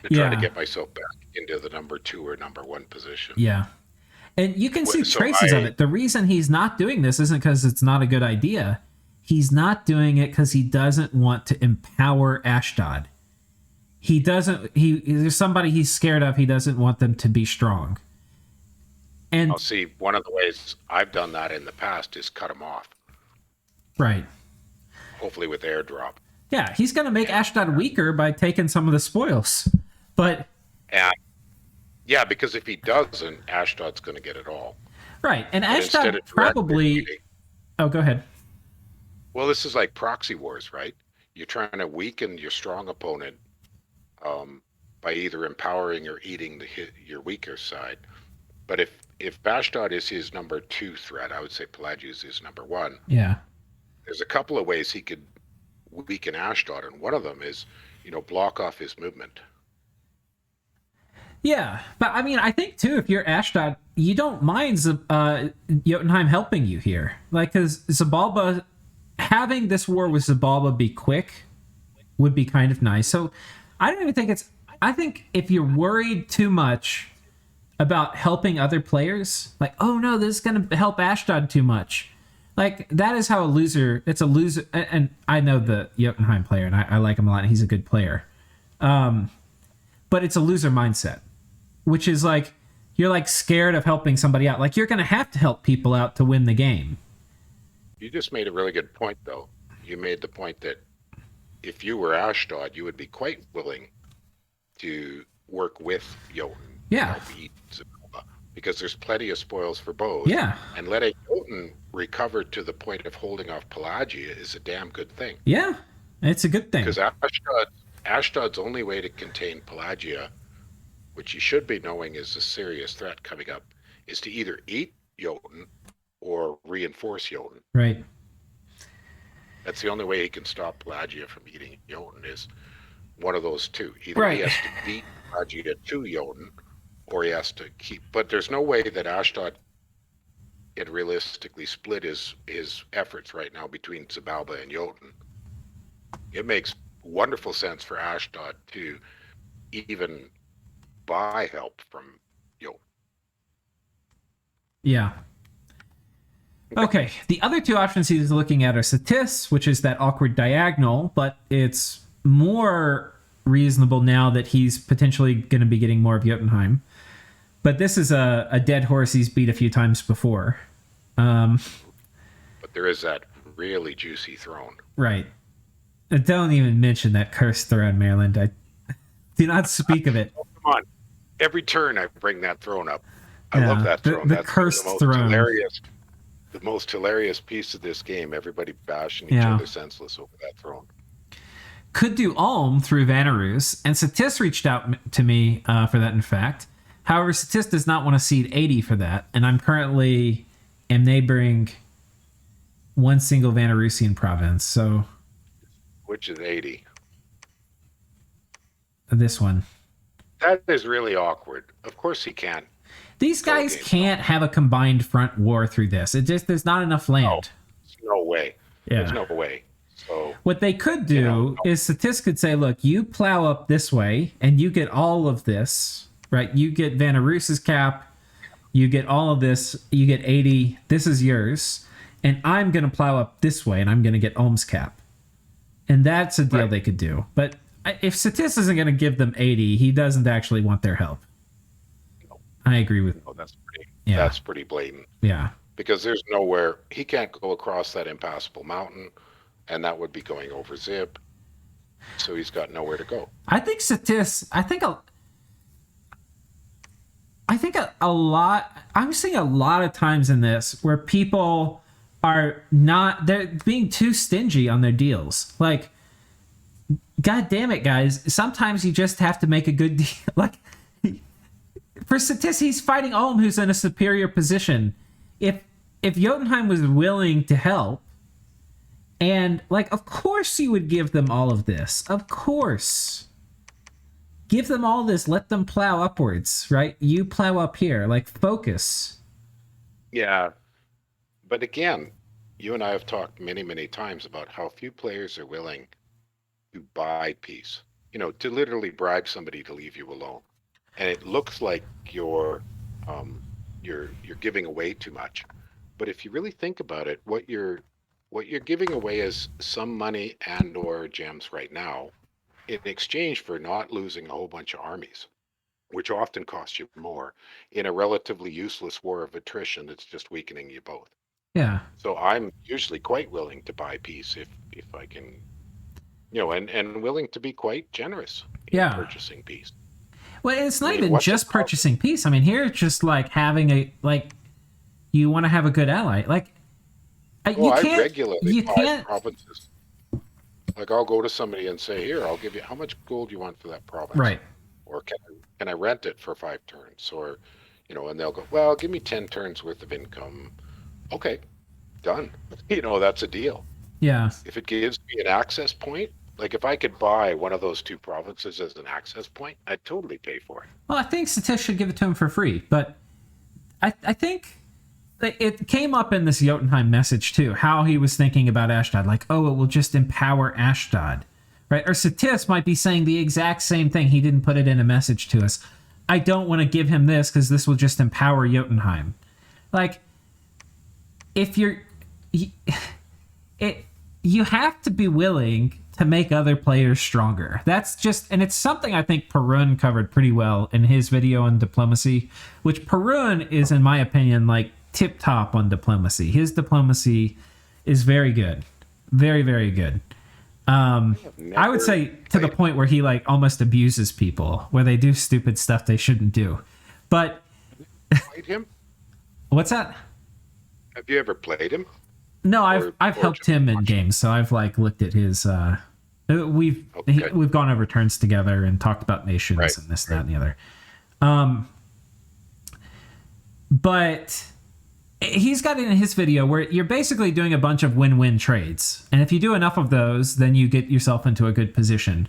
To try to get myself back into the number 2 or number 1 position. Yeah. And you can see traces of it. The reason he's not doing this isn't because it's not a good idea. He's not doing it because he doesn't want to empower Ashdod. There's somebody he's scared of. He doesn't want them to be strong. And I'll see, one of the ways I've done that in the past is cut him off. Right. Hopefully with airdrop. Yeah, he's going to make Ashdod weaker by taking some of the spoils. But yeah, because if he doesn't, Ashdod's going to get it all. Right, and Ashdod probably... Oh, go ahead. Well, this is like proxy wars, right? You're trying to weaken your strong opponent by either empowering or eating your weaker side. But if Ashdod is his number 2 threat, I would say Pelagia is his number 1. Yeah. There's a couple of ways he could weaken Ashdod, and one of them is, block off his movement. Yeah, but I mean, I think too, if you're Ashdod, you don't mind Jotunheim helping you here. Like, because Xibalba, having this war with Xibalba be quick would be kind of nice. So I don't even think I think if you're worried too much about helping other players, like, oh no, this is going to help Ashdod too much. Like, that is how it's a loser. And I know the Jotunheim player, and I like him a lot, and he's a good player. But it's a loser mindset, which is like, you're like scared of helping somebody out. Like, you're going to have to help people out to win the game. You just made a really good point, though. You made the point that if you were Ashdod, you would be quite willing to work with Jotun. Yeah. Because there's plenty of spoils for both. Yeah. And letting Jotun recover to the point of holding off Pelagia is a damn good thing. Yeah, it's a good thing. Because Ashdod's only way to contain Pelagia, which you should be knowing is a serious threat coming up, is to either eat Jotun or reinforce Jotun. Right. That's the only way he can stop Pelagia from eating Jotun, is one of those two. Either he has to beat Pelagia to Jotun, or he has to keep. But there's no way that Ashdod can realistically split his efforts right now between Xibalba and Jotun. It makes wonderful sense for Ashdod to even buy help from Jotun. Yeah. Okay, the other two options he's looking at are Satis, which is that awkward diagonal, but it's more reasonable now that he's potentially going to be getting more of Jotunheim. But this is a dead horse he's beat a few times before. But there is that really juicy throne. Right. Don't even mention that cursed throne, Maryland. I do not speak of it. Oh, come on. Every turn I bring that throne up. I love that throne. That's cursed the most throne. The most hilarious piece of this game. Everybody bashing each other senseless over that throne. Could do Ulm through Vanarus, and Satis reached out to me for that, in fact. However, Satis does not want to cede 80 for that, and I'm currently neighboring one single Vanarusian province, so... Which is 80? This one. That is really awkward. Of course he can't. These guys can't have a combined front war through this. There's not enough land. No way. Yeah. There's no way. So what they could do is Satis could say, look, you plow up this way and you get all of this, right? You get Vanarus's cap, you get all of this, you get 80, this is yours, and I'm going to plow up this way and I'm going to get Ulm's cap. And that's a deal they could do. But if Satis isn't going to give them 80, he doesn't actually want their help. I agree with. Oh, that's pretty blatant. Yeah. Because there's nowhere he can't go across that impassable mountain, and that would be going over Zib. So he's got nowhere to go. I think Satis. I think a lot. I'm seeing a lot of times in this where people are not. They're being too stingy on their deals. Like, God damn it, guys! Sometimes you just have to make a good deal. Like. For Satis, he's fighting Ulm, who's in a superior position. If Jotunheim was willing to help, and, like, of course you would give them all of this. Of course. Give them all this. Let them plow upwards, right? You plow up here. Like, focus. Yeah. But again, you and I have talked many, many times about how few players are willing to buy peace. You know, to literally bribe somebody to leave you alone. And it looks like you're giving away too much, but if you really think about it, what you're giving away is some money and or gems right now, in exchange for not losing a whole bunch of armies, which often costs you more in a relatively useless war of attrition that's just weakening you both. Yeah. So I'm usually quite willing to buy peace if I can, you know, and willing to be quite generous in purchasing peace. Well, it's not even just purchasing peace. I mean, here it's just like having you want to have a good ally. Like, I regularly buy provinces. Like, I'll go to somebody and say, here, I'll give you, how much gold do you want for that province? Right. Or can I rent it for 5 turns? Or, you know, and they'll go, well, give me 10 turns worth of income. Okay, done. You know, that's a deal. Yeah. If it gives me an access point, like if I could buy one of those 2 provinces as an access point, I'd totally pay for it. Well, I think Satis should give it to him for free, but I think it came up in this Jotunheim message too, how he was thinking about Ashdod, like, oh, it will just empower Ashdod, right? Or Satis might be saying the exact same thing. He didn't put it in a message to us. I don't want to give him this because this will just empower Jotunheim. Like, if you have to be willing to make other players stronger. That's just, and it's something I think Perun covered pretty well in his video on diplomacy, which Perun is, in my opinion, like tip top on diplomacy. His diplomacy is very good. Very, very good. I would say to the point where he like almost abuses people, where they do stupid stuff they shouldn't do. But played him? What's that? Have you ever played him? No, I've helped him in games, so I've like looked at his. We've gone over turns together and talked about nations and this, that, and the other. But he's got it in his video where you're basically doing a bunch of win-win trades, and if you do enough of those, then you get yourself into a good position.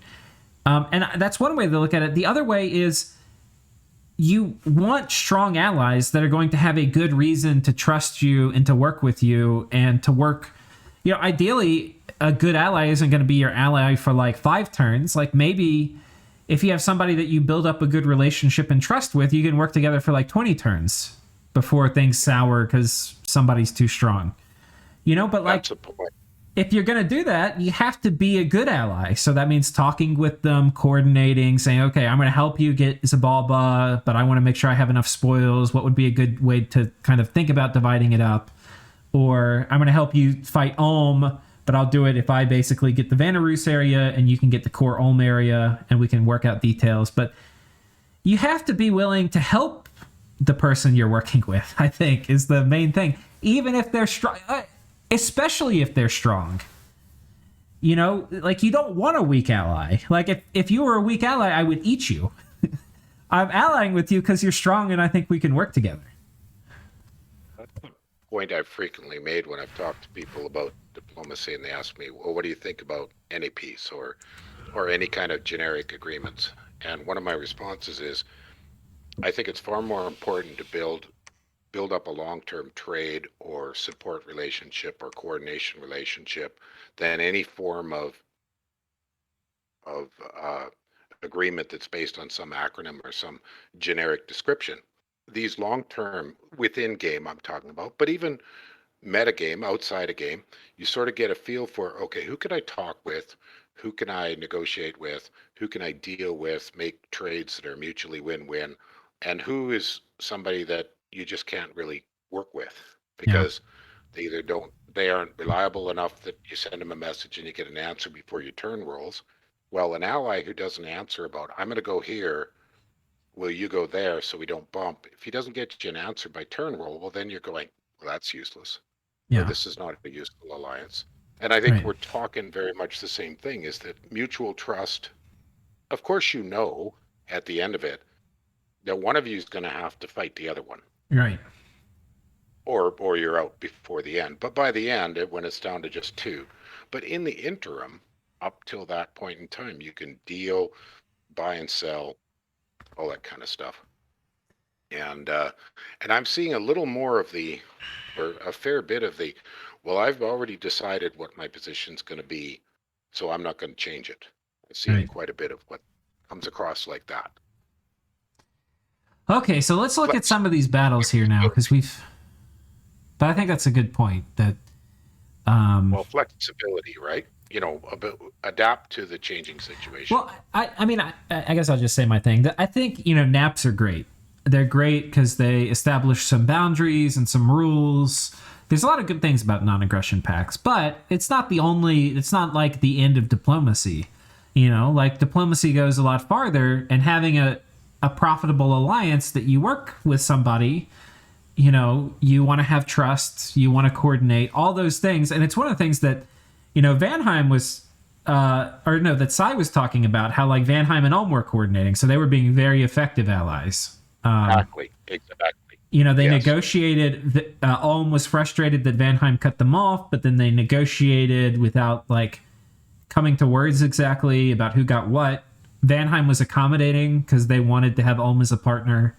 And that's one way to look at it. The other way is you want strong allies that are going to have a good reason to trust you and to work with you and to work. You know, ideally, a good ally isn't going to be your ally for like 5 turns. Like maybe if you have somebody that you build up a good relationship and trust with, you can work together for like 20 turns before things sour because somebody's too strong. You know, but like if you're going to do that, you have to be a good ally. So that means talking with them, coordinating, saying, okay, I'm going to help you get Xibalba, but I want to make sure I have enough spoils. What would be a good way to kind of think about dividing it up? Or I'm going to help you fight Ulm, but I'll do it if I basically get the Vanarus area and you can get the core Ulm area and we can work out details. But you have to be willing to help the person you're working with, I think, is the main thing. Even if they're strong, especially if they're strong. You know, like you don't want a weak ally. Like if you were a weak ally, I would eat you. I'm allying with you because you're strong and I think we can work together. That's a point I've frequently made when I've talked to people about diplomacy and they ask me, well, what do you think about any peace or any kind of generic agreements? And one of my responses is, I think it's far more important to build up a long-term trade or support relationship or coordination relationship than any form of agreement that's based on some acronym or some generic description. These long-term within game I'm talking about, but even metagame, outside a game, you sort of get a feel for, okay, who can I talk with? Who can I negotiate with? Who can I deal with? Make trades that are mutually win-win? And who is somebody that you just can't really work with because they aren't reliable enough that you send them a message and you get an answer before your turn rolls. Well, an ally who doesn't answer about, I'm going to go here, will you go there so we don't bump? If he doesn't get you an answer by turn roll, well, then you're going, well, that's useless. Yeah. Or this is not a useful alliance. And I think we're talking very much the same thing, is that mutual trust. Of course, you know, at the end of it, that one of you is going to have to fight the other one. Right. Or you're out before the end. But by the end, when it's down to just 2. But in the interim, up till that point in time, you can deal, buy and sell, all that kind of stuff. And I'm seeing a little more of or a fair bit of well, I've already decided what my position's going to be, so I'm not going to change it. I'm seeing quite a bit of what comes across like that. Okay, so let's look at some of these battles here now, because but I think that's a good point. That well, flexibility, right? You know, adapt to the changing situation. Well, I mean, I guess I'll just say my thing. I think, you know, naps are great. They're great because they establish some boundaries and some rules. There's a lot of good things about non-aggression pacts, but it's not like the end of diplomacy. You know, like diplomacy goes a lot farther, and having a profitable alliance that you work with somebody, you know, you want to have trust, you want to coordinate, all those things. And it's one of the things that, you know, Vanheim was, that Sai was talking about, how like Vanheim and Ulm were coordinating. So they were being very effective allies. Exactly. You know, they negotiated, Ulm was frustrated that Vanheim cut them off, but then they negotiated without like coming to words exactly about who got what. Vanheim was accommodating because they wanted to have Ulm as a partner.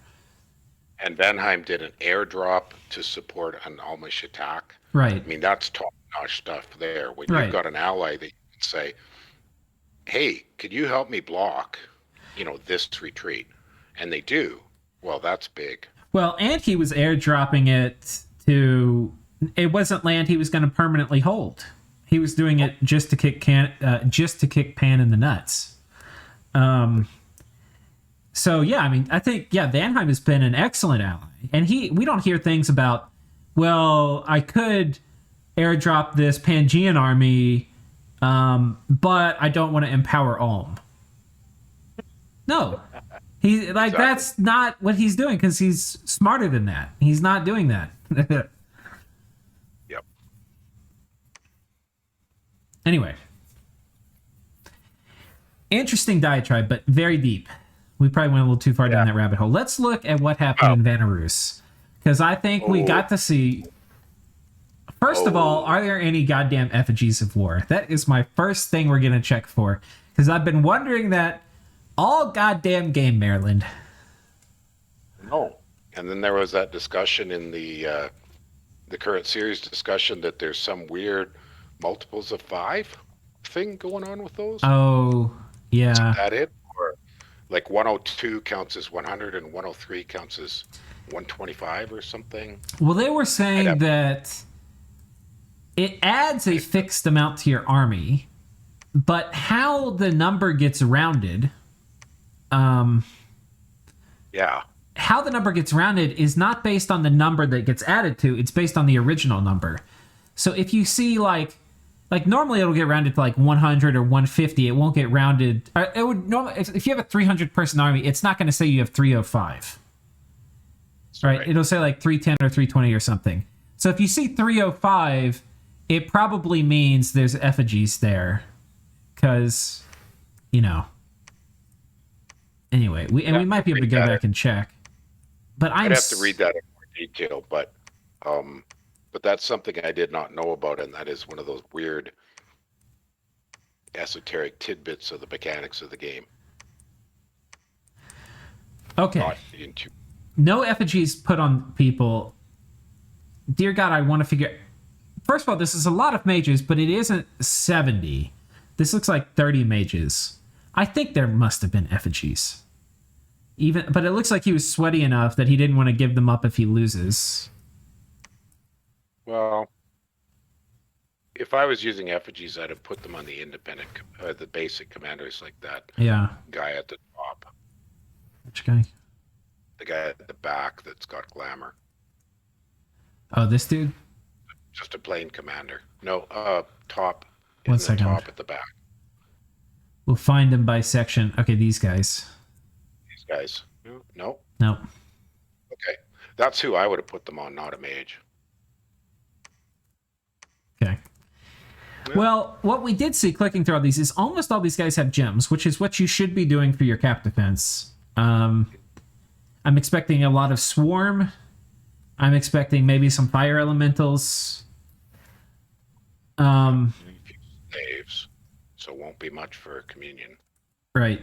And Vanheim did an airdrop to support an Ulmish attack. Right. I mean, that's top-notch stuff there. When you've got an ally that you can say, hey, could you help me block, you know, this retreat? And they do. Well, that's big. Well, and he was airdropping it it wasn't land he was going to permanently hold. He was doing it just to kick Pan in the nuts. So yeah, I mean, I think Vanheim has been an excellent ally, and we don't hear things about, well, I could airdrop this Pangaean army, but I don't want to empower Ulm. No, that's not what he's doing, because he's smarter than that. He's not doing that. Yep. Anyway. Interesting diatribe, but very deep. We probably went a little too far down that rabbit hole. Let's look at what happened in Vanarus, because I think we got to see. First of all, are there any goddamn effigies of war? That is my first thing we're going to check for. Because I've been wondering that all goddamn game, Maryland. No. And then there was that discussion in the current series discussion that there's some weird multiples of 5 thing going on with those. Oh, yeah. Is that it? Or like 102 counts as 100 and 103 counts as 125 or something? Well, they were saying that it adds a fixed amount to your army, but how the number gets rounded, Yeah. how the number gets rounded is not based on the number that gets added to, it's based on the original number. So if you see like normally it'll get rounded to like 100 or 150, it won't get rounded. It would normally, if you have a 300 person army, it's not going to say you have 305. Right? It'll say like 310 or 320 or something. So if you see 305, it probably means there's effigies there. Because, you know. Anyway, we might be able to go back and check. But I'd have to read that in more detail, but that's something I did not know about, and that is one of those weird esoteric tidbits of the mechanics of the game. Okay. No effigies put on people. Dear God, I want to figure... First of all, this is a lot of mages, but it isn't 70. This looks like 30 mages. I think there must have been effigies. But it looks like he was sweaty enough that he didn't want to give them up if he loses. Well, if I was using effigies, I'd have put them on the independent, the basic commanders like that. Yeah. Guy at the top. Which guy? The guy at the back that's got glamour. Oh, this dude? Just a plain commander. No, top. One second. Top at the back. We'll find them by section. Okay, these guys. These guys. No. No. Okay. That's who I would have put them on, not a mage. Okay. Well, what we did see clicking through all these is almost all these guys have gems, which is what you should be doing for your cap defense. I'm expecting a lot of swarm. I'm expecting maybe some fire elementals. Slaves, so it won't be much for communion. Right.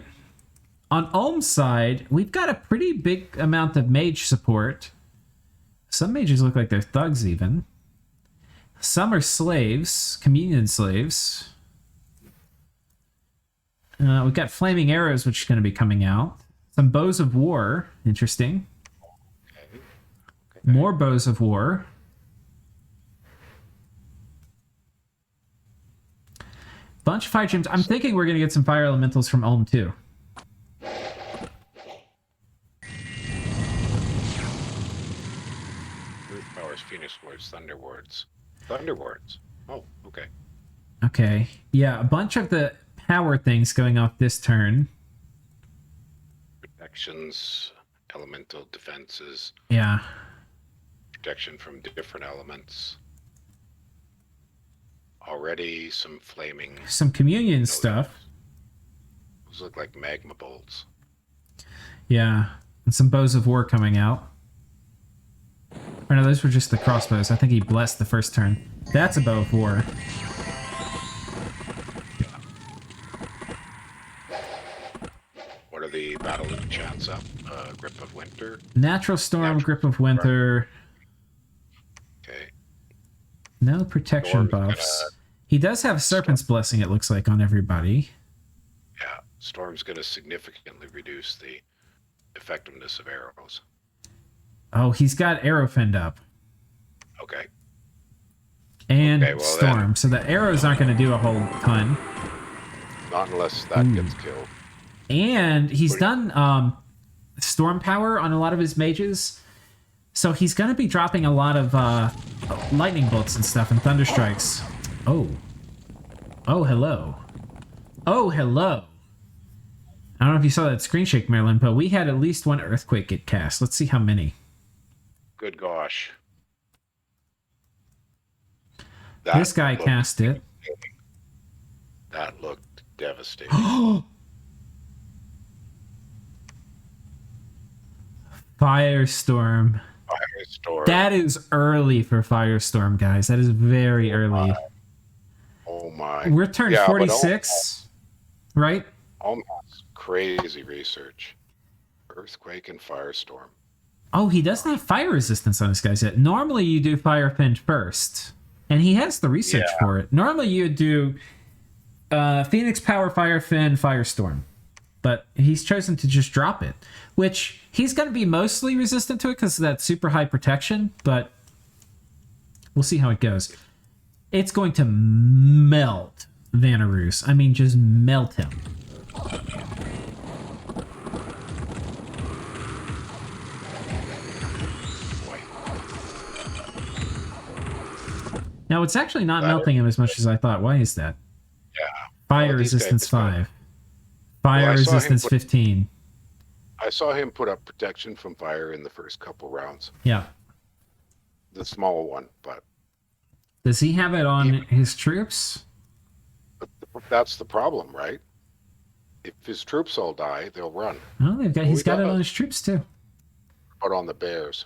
On Ulm's side, we've got a pretty big amount of mage support. Some mages look like they're thugs even. Some are slaves, communion slaves. We've got flaming arrows, which is going to be coming out. Some bows of war, interesting. Okay. More bows of war. Bunch of fire gems. I'm thinking we're going to get some fire elementals from Ulm too. Root powers, Phoenix Wards, Thunder Wards. Thunder Wards. Oh, okay. Okay. Yeah, a bunch of the power things going off this turn. Protections, elemental defenses. Yeah. Protection from different elements. Already some flaming... Some communion stuff. Those look like magma bolts. Yeah. And some bows of war coming out. Or no, those were just the crossbows. I think he blessed the first turn. That's a bow of war. What are the battle enchants up? Grip of Winter? Natural Storm, Grip of Winter. Okay. No protection buffs. He does have Serpent's Blessing, it looks like, on everybody. Yeah. Storm's going to significantly reduce the effectiveness of arrows. Oh, he's got Arrow Fend up. Okay. And Storm. So the arrows aren't going to do a whole ton. Not unless that gets killed. And he's done Storm Power on a lot of his mages. So he's going to be dropping a lot of lightning bolts and stuff and thunder strikes. Oh. Oh, hello. Oh, hello. I don't know if you saw that screen shake, Marilyn, but we had at least one earthquake get cast. Let's see how many. Good gosh. This guy cast it. That looked devastating. Firestorm. Firestorm. That is early for Firestorm, guys. That is very early. Oh my. We're turn 46. right? Ulm has crazy research. Earthquake and firestorm. Oh, he doesn't have fire resistance on his guys yet. Normally you do Firefend first. And he has the research for it. Normally you would do Phoenix Power, Firefend, Firestorm. But he's chosen to just drop it. Which, he's going to be mostly resistant to it because of that super high protection. But we'll see how it goes. It's going to melt Vanarus. I mean, just melt him. Now, it's actually not melting him as much as I thought. Why is that? Yeah. Fire resistance 5. Fire resistance 15. I saw him put up protection from fire in the first couple rounds. Yeah. The small one, but... Does he have it on his troops? That's the problem, right? If his troops all die, they'll run. Oh, he's got it on his troops, too. But on the bears.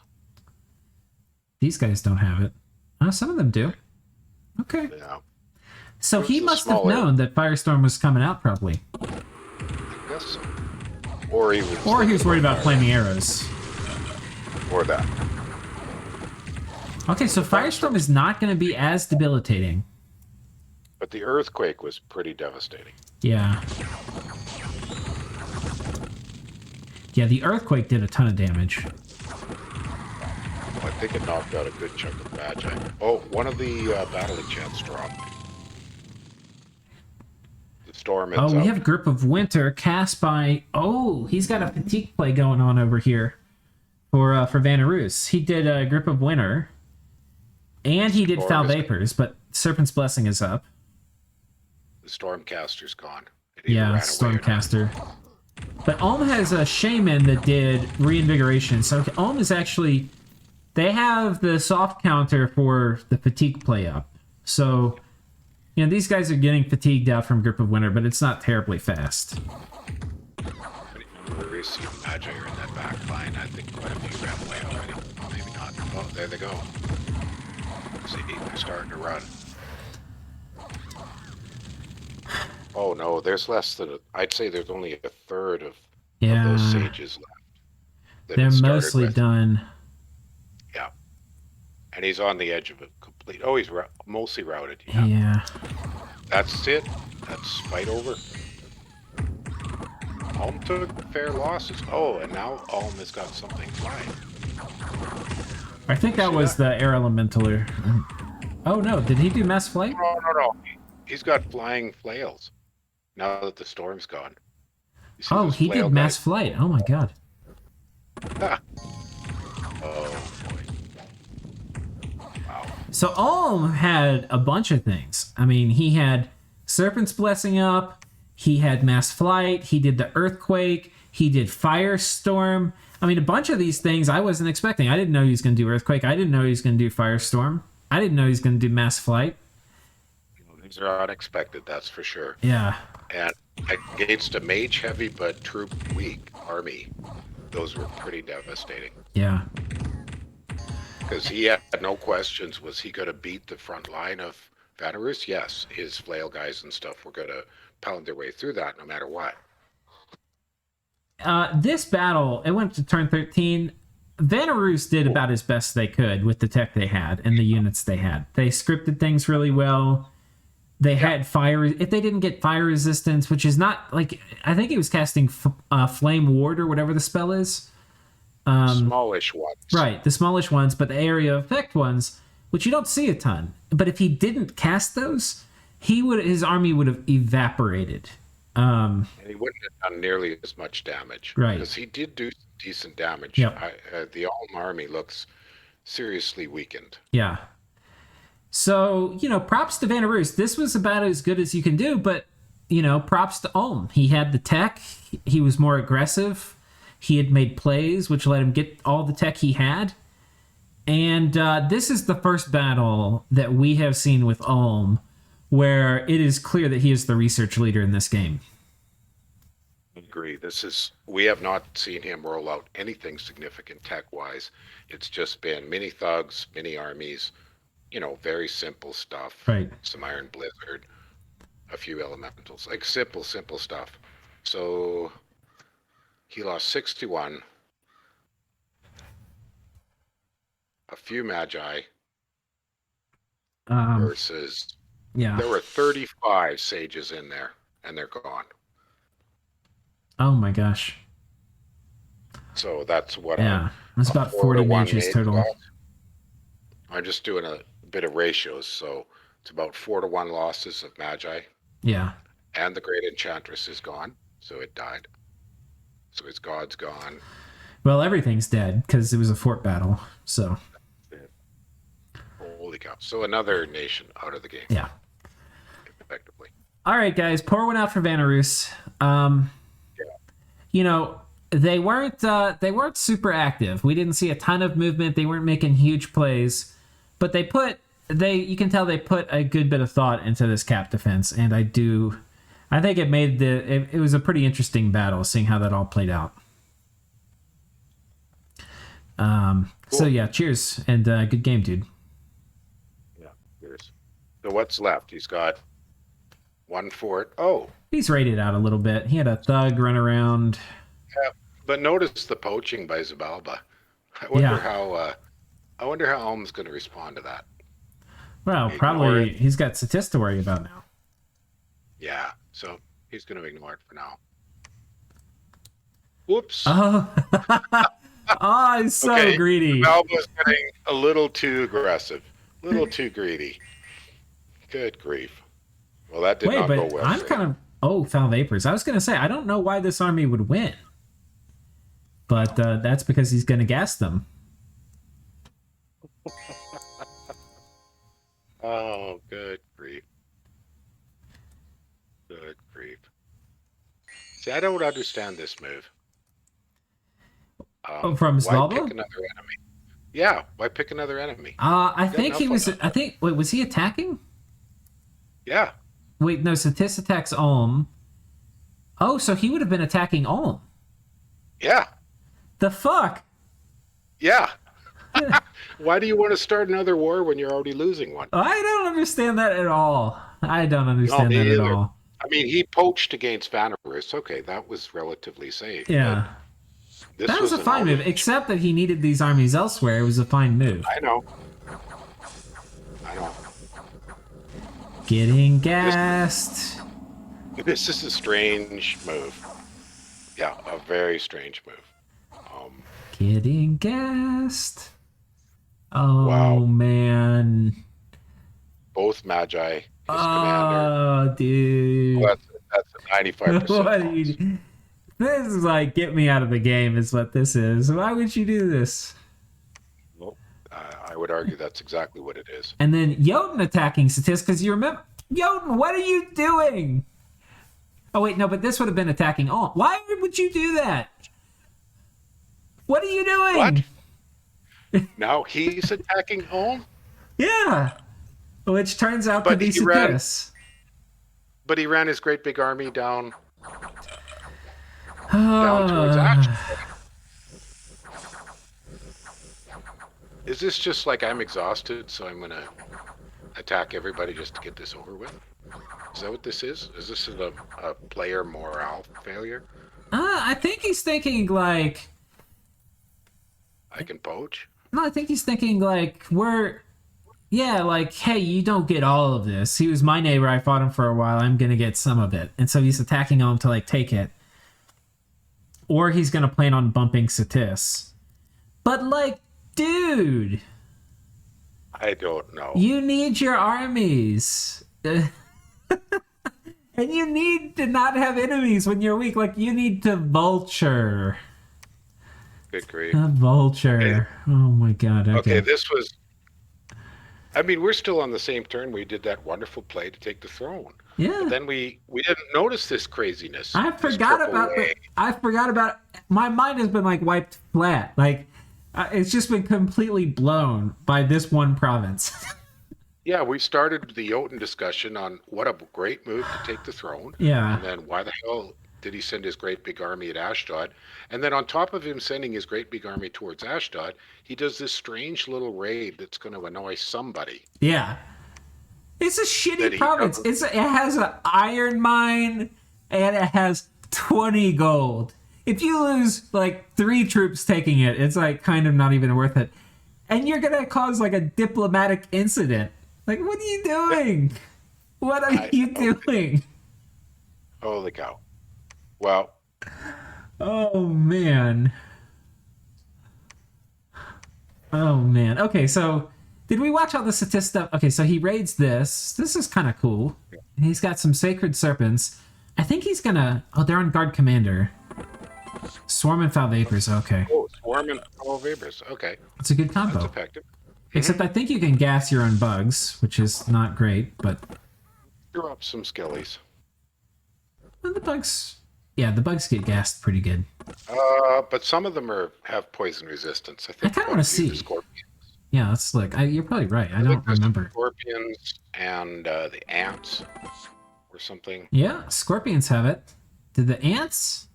These guys don't have it. Oh, some of them do. Okay. Yeah. So he must have known that Firestorm was coming out, probably. I guess so. Or he was worried about flaming arrows. Or that. Okay, so Firestorm is not going to be as debilitating. But the earthquake was pretty devastating. Yeah. Yeah, the earthquake did a ton of damage. I think it knocked out a good chunk of Magi. Oh, one of the battle enchants dropped. The storm is we out. have Grip of Winter cast by... Oh, he's got a fatigue play going on over here for Vanarus. He did Grip of Winter. And he did Foul Vapors, but Serpent's Blessing is up. The Stormcaster's gone. Yeah, Stormcaster. But Ulm has a Shaman that did Reinvigoration. So Ulm is actually... They have the soft counter for the fatigue play up. So, you know, these guys are getting fatigued out from Grip of Winter, but it's not terribly fast. We received Magi in that back line. I think quite a few ran away already. Oh, maybe not. Oh, there they go. See, they're starting to run. Oh no, there's less than I'd say there's only a third of those sages left. They're mostly done. Yeah. And he's on the edge of a complete... Oh, he's mostly routed. Yeah. That's it. That's fight over. Ulm took fair losses. Oh, and now Ulm has got something flying. I think that was the air elementaler. Oh no, did he do mass flight? No. He's got flying flails. Now that the storm's gone. Oh, he did mass flight. Oh my god. Oh boy. Wow. So Ulm had a bunch of things. I mean, he had Serpent's Blessing up, he had mass flight, he did the earthquake, he did firestorm. I mean, a bunch of these things I wasn't expecting. I didn't know he was going to do earthquake. I didn't know he was going to do firestorm. I didn't know he was going to do mass flight. These are unexpected, that's for sure. Yeah. And against a mage heavy but troop weak army, those were pretty devastating. Yeah. Because he had no questions. Was he going to beat the front line of Vanarus? Yes. His flail guys and stuff were going to pound their way through that no matter what. This battle, it went to turn 13. Vanarus did about as best they could with the tech they had and the units they had. They scripted things really well. They had fire... If they didn't get fire resistance, which is not... like I think he was casting Flame Ward or whatever the spell is. Smallish ones. Right, the smallish ones, but the area effect ones, which you don't see a ton. But if he didn't cast those, his army would have evaporated. And he wouldn't have done nearly as much damage. Right. Because he did do decent damage. Yep. The Ulm army looks seriously weakened. Yeah. So, you know, props to Vanarus. This was about as good as you can do, but, you know, props to Ulm. He had the tech. He was more aggressive. He had made plays, which let him get all the tech he had. And this is the first battle that we have seen with Ulm where it is clear that he is the research leader in this game. I agree. We have not seen him roll out anything significant tech-wise. It's just been mini thugs, mini armies, you know, very simple stuff. Right. Some Iron Blizzard. a few elementals, like simple stuff. So he lost 61, a few magi versus there were 35 sages in there, and they're gone. Oh my gosh. So that's what. That's about 40 mages total. Loss. I'm just doing a bit of ratios, so it's about 4-1 losses of magi. Yeah. And the great enchantress is gone, so it died. So his god's gone. Well, everything's dead because it was a fort battle. So. Holy cow! So another nation out of the game. Yeah. Effectively. All right, guys, pour one out for Vanarus. You know, they weren't super active. We didn't see a ton of movement. They weren't making huge plays, but you can tell they put a good bit of thought into this cap defense, and I think it made it was a pretty interesting battle, seeing how that all played out. Cool. So yeah, cheers and good game, dude. Yeah, cheers. So what's left? He's got one fort. Oh, he's raided out a little bit. He had a thug run around. Yeah, but notice the poaching by Xibalba. I wonder how Ulm's going to respond to that. Well, probably he's got Satis to worry about now. Yeah, so he's going to ignore it for now. Whoops. Oh, he's so greedy. Xibalba's getting a little too aggressive, a little too greedy. Good grief. Well, that did not go well. I'm kind of foul vapors. I was going to say I don't know why this army would win, but that's because he's going to gas them. Oh, good grief. Good grief. See, I don't understand this move. From Xibalba? Why pick another enemy? Yeah, why pick another enemy? I think he was. Wait, was he attacking? Yeah. Wait, no. Satis attacks Ulm. Oh, so he would have been attacking Ulm. Yeah. The fuck? Yeah. Why do you want to start another war when you're already losing one? I don't understand that at all. I don't understand that at all. I mean, he poached against Vanarus. Okay, that was relatively safe. Yeah. That was a fine move, except that he needed these armies elsewhere. It was a fine move. I know. Getting gassed. This is a strange move. Yeah, a very strange move. Getting gassed. Oh, wow. Man. Both Magi, his commander. Oh, dude. Well, that's a 95%. What are you... This is like, get me out of the game is what this is. Why would you do this? Well, I would argue that's exactly what it is. And then Jotun attacking Satis, because you remember... Jotun, what are you doing? Oh, wait, no, but this would have been attacking Ulm. Why would you do that? What are you doing? What? Now he's attacking Ulm? Yeah. Which turns out to be Satis. But he ran his great big army down towards Ashdod. Is this just like I'm exhausted, so I'm going to attack everybody just to get this over with? Is that what this is? Is this a player morale failure? I think he's thinking like... I can poach? No, I think he's thinking like, hey, you don't get all of this. He was my neighbor. I fought him for a while. I'm going to get some of it. And so he's attacking him to like take it. Or he's going to plan on bumping Satis. But like, dude. I don't know. You need your armies. And you need to not have enemies when you're weak. Like, you need to vulture. Good grief. A vulture. Okay. Oh my god. Okay, this was... I mean, we're still on the same turn. We did that wonderful play to take the throne. Yeah. But then we didn't notice this craziness. I forgot about my mind has been like wiped flat. Like, it's just been completely blown by this one province. Yeah, we started the Jotun discussion on what a great move to take the throne. Yeah. And then why the hell did he send his great big army at Ashdod? And then on top of him sending his great big army towards Ashdod, he does this strange little raid that's going to annoy somebody. Yeah. It's a That shitty he province. covered. It has an iron mine, and it has 20 gold. If you lose like 3 troops taking it, it's like kind of not even worth it. And you're gonna cause like a diplomatic incident. Like, what are you doing? What are you doing? Holy cow. Well, Oh man. Oh man. Okay, so did we watch all the statistics stuff? Okay, so he raids this. This is kind of cool. He's got some sacred serpents. I think he's gonna. Oh, they're on guard commander. Swarm and foul vapors. Okay, oh, swarm and all vapors. Okay, it's a good that's combo. effective. Except I think you can gas your own bugs, which is not great. But Screw up some skillies. well, the bugs. Yeah, the bugs get gassed pretty good. But some of them have poison resistance. I I think. kind of want to quite a few see. Scorpions. Yeah, let's look. You're probably right. I think don't there's remember. Scorpions and the ants or something. Yeah, scorpions have it. Did the ants?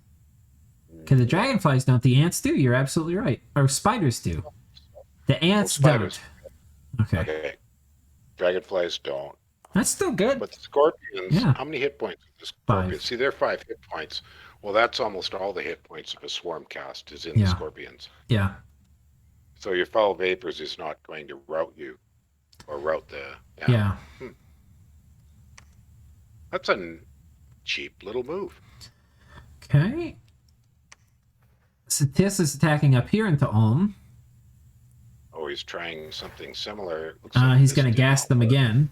Okay, the dragonflies don't. The ants do. You're absolutely right. Or spiders do. The ants spiders. don't. Okay. Okay. Dragonflies don't. That's still good. But the scorpions, Yeah. how many hit points is the scorpion? 5. See, they're 5 hit points. Well, that's almost all the hit points of a swarm cast is in Yeah. the scorpions. Yeah. So your foul vapors is not going to route you or route the. Yeah. That's a cheap little move. Okay. Satis is attacking up here into Ulm. Oh, he's trying something similar. Looks He's this going to did gas not them work. again.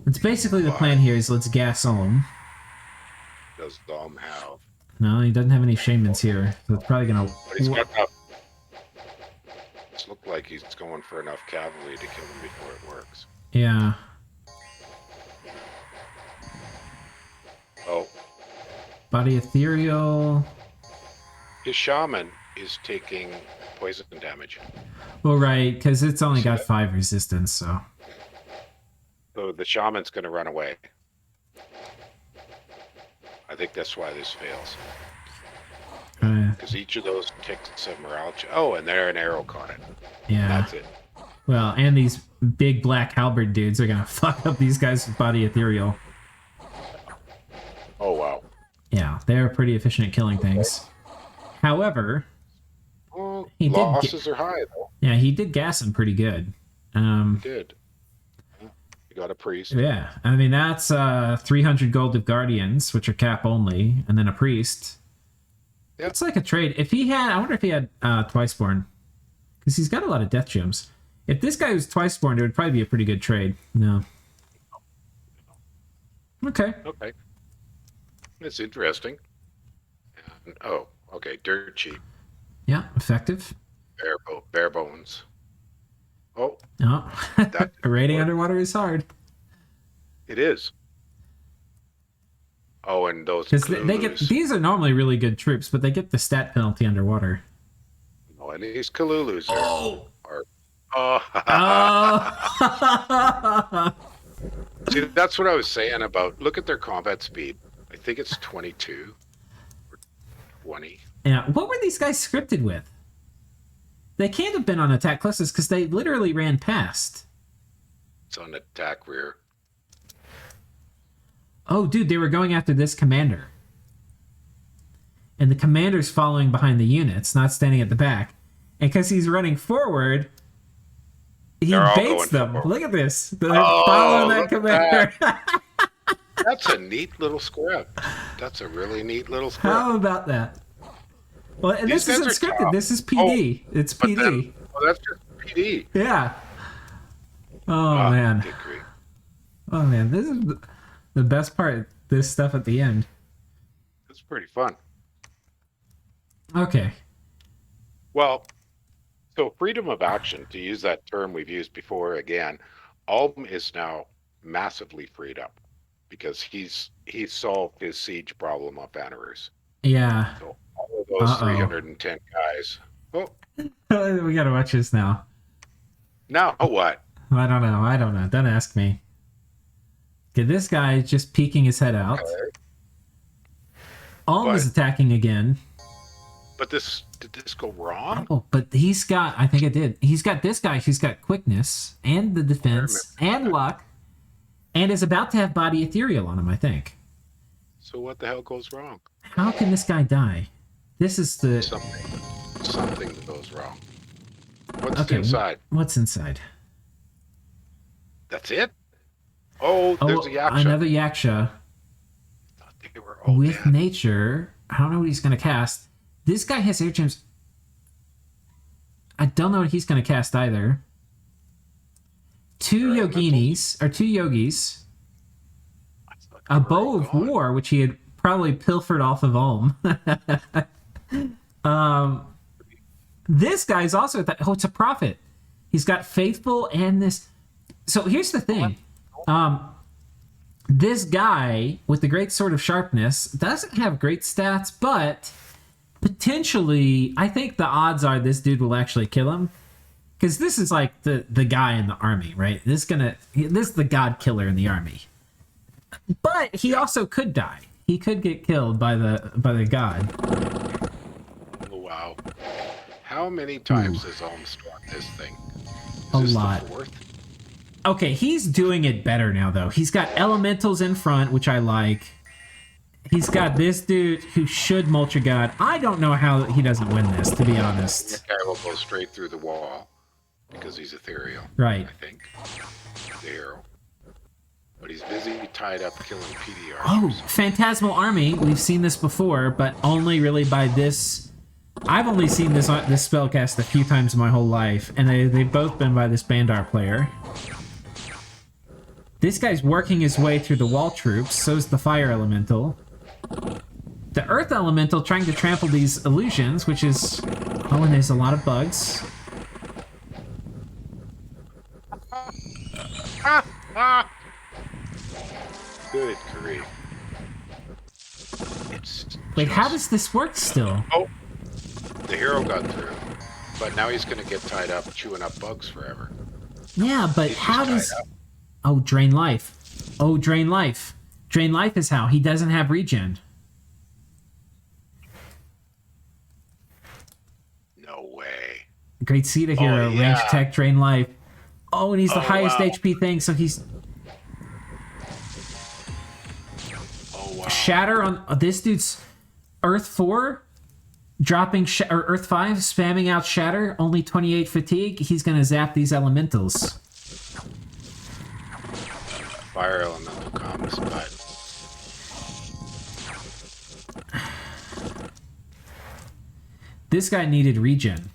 It's basically the plan here is let's gas Ulm. Does Dom have? No, he doesn't have any shamans here. So it's probably going But he's to... got enough. It looks like he's going for enough cavalry to kill him before it works. Yeah. Oh, Body ethereal. his shaman is taking poison damage. Well, right, because it's only got 5 resistance, so... So the shaman's going to run away. I think that's why this fails. Because each of those ticks of morale. Oh, and there an arrow caught it. Yeah. That's it. Well, and these big black halberd dudes are gonna fuck up these guys with body ethereal. Oh, wow. Yeah, they're pretty efficient at killing things. However, Well, He did losses are high, though. yeah, he did gas him pretty good. He did. You got a priest. Yeah, I mean that's 300 gold of guardians, which are cap only, and then a priest. Yep. It's like a trade. If he had, I wonder if he had Twiceborn, because he's got a lot of death gems. If this guy was Twiceborn, it would probably be a pretty good trade. No. Okay. Okay. It's interesting. And, oh, okay. Dirt cheap. Yeah, effective. Bare bones. Oh, Oh, That- raiding underwater is hard. it is. Oh, and those Because they get Kalulus. these are normally really good troops, but they get the stat penalty underwater. Oh, and these Kalulus Oh. are. Oh. Oh. See, that's what I was saying about. Look at their combat speed. I think it's 22 or 20. Yeah, what were these guys scripted with? They can't have been on attack clusters because they literally ran past. It's on attack rear. Oh, dude, they were going after this commander. And the commander's following behind the units, not standing at the back. And because he's running forward, he They're all baits going them. forward. Look at this. They're Oh, following that look at commander. That's a neat little square. That's a really neat little square. How about that? Well, and These this isn't guys are scripted. tough. This is PD. It's But PD. then, well, that's just PD. Yeah. Oh, man. Good grief. Oh, man. This is the best part. This stuff at the end. It's pretty fun. Okay. Well, so freedom of action, to use that term we've used before again, Alm is now massively freed up because he's solved his siege problem on Vanarus. Yeah. So all of those Uh-oh. 310 guys. Oh, We gotta watch this now. now what? I don't know. Don't ask me. Okay, this guy is just peeking his head out. Alm is What? attacking again. But did this go wrong? Oh, but he's got, I think it did. He's got this guy who's got quickness and the defense and luck. and is about to have body ethereal on him, I think. So what the hell goes wrong? How can this guy die? This is the... Something goes wrong. What's inside? What's inside? That's it? Oh, there's a Yaksha. Another Yaksha. Thought they were all with dead. nature. I don't know what he's going to cast. This guy has air gems. I don't know what he's going to cast either. Two yogis. A bow of war, which he had probably pilfered off of Ulm. This guy's also... it's a prophet. He's got faithful and this... So here's the thing. This guy with the great sword of sharpness doesn't have great stats, but potentially, I think the odds are this dude will actually kill him. Because this is like the guy in the army, right? This is the god killer in the army. But he also could die. He could get killed by the god. Oh, wow. How many times has Ulm struck this thing? A lot. The fourth? Okay, he's doing it better now, though. He's got elementals in front, which I like. He's got this dude who should mulch a god. I don't know how he doesn't win this, to be honest. This guy will go straight through the wall because he's ethereal. Right. I think. The hero. But he's busy tied up killing PDR. Oh, Phantasmal Army. We've seen this before, but only really by this. I've only seen this spell cast a few times in my whole life, and they've both been by this Bandar player. This guy's working his way through the wall troops, so's the fire elemental. The earth elemental trying to trample these illusions, which is... Oh, and there's a lot of bugs. Good grief. Wait, how does this work still? Oh, the hero got through, but now he's going to get tied up, chewing up bugs forever. Yeah, but how does... Oh, drain life. Oh, drain life. Drain life is how. He doesn't have regen. No way. Great Sita hero. Yeah. Range attack, drain life. Oh, and he's the highest HP thing, so he's... Oh, wow. Shatter on... this dude's Earth 4, dropping... or Earth 5, spamming out Shatter, only 28 fatigue. He's going to zap these elementals. Fire elemental comes, but... This guy needed regen.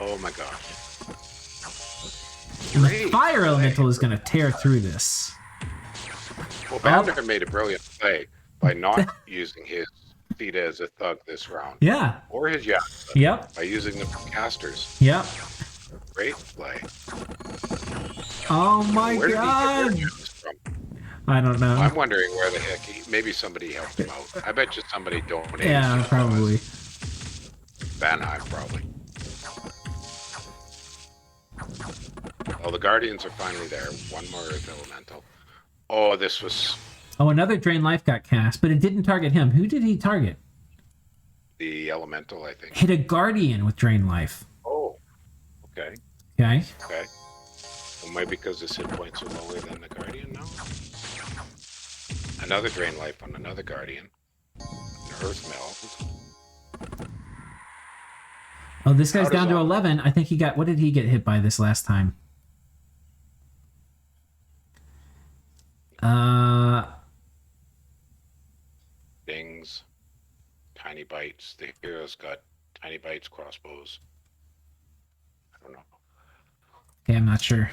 Oh my gosh. And the fire elemental is going to tear through this. Well, Bandar made a brilliant play by not using his Theta as a thug this round. Yeah. Or his Yakuza. Yep. By using them for casters. Yep. Great play. Oh my Where god! did he get this from? I don't know. I'm wondering where the heck maybe somebody helped him out. I bet you somebody donated. Yeah, probably. Vanheim, probably. Oh, the Guardians are finally there. One more Earth Elemental. Oh, this was... Oh, another Drain Life got cast, but it didn't target him. Who did he target? The Elemental, I think. Hit a Guardian with Drain Life. Oh, okay. Okay. Okay. Well, maybe because his hit points are lower than the Guardian now? Another Drain Life on another Guardian. An Earth Meld. Oh, this guy's down to 11. I think he got... What did he get hit by this last time? Dings. Tiny bites. The hero's got tiny bites, crossbows. I don't know. Okay, I'm not sure.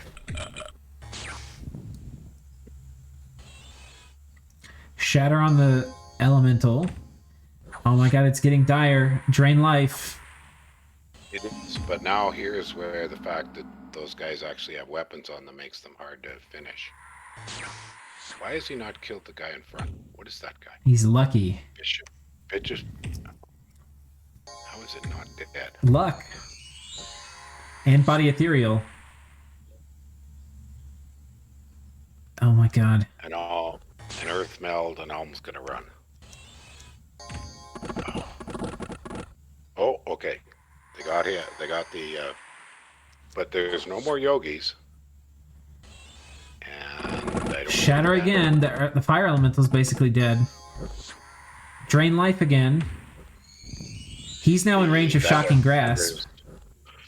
Shatter on the elemental. Oh my god, it's getting dire. Drain life. It is, but now here's where the fact that those guys actually have weapons on them makes them hard to finish. Why has he not killed the guy in front? What is that guy? He's lucky. Bishop. Bishop. How is it not dead? Luck. And body ethereal. Oh my god. And all an earth meld and Alm's gonna run. Oh, okay. They got here. They got the but there's no more yogis. Shatter again. The fire elemental's basically dead. Drain life again. He's now in range of Shocking Grasp.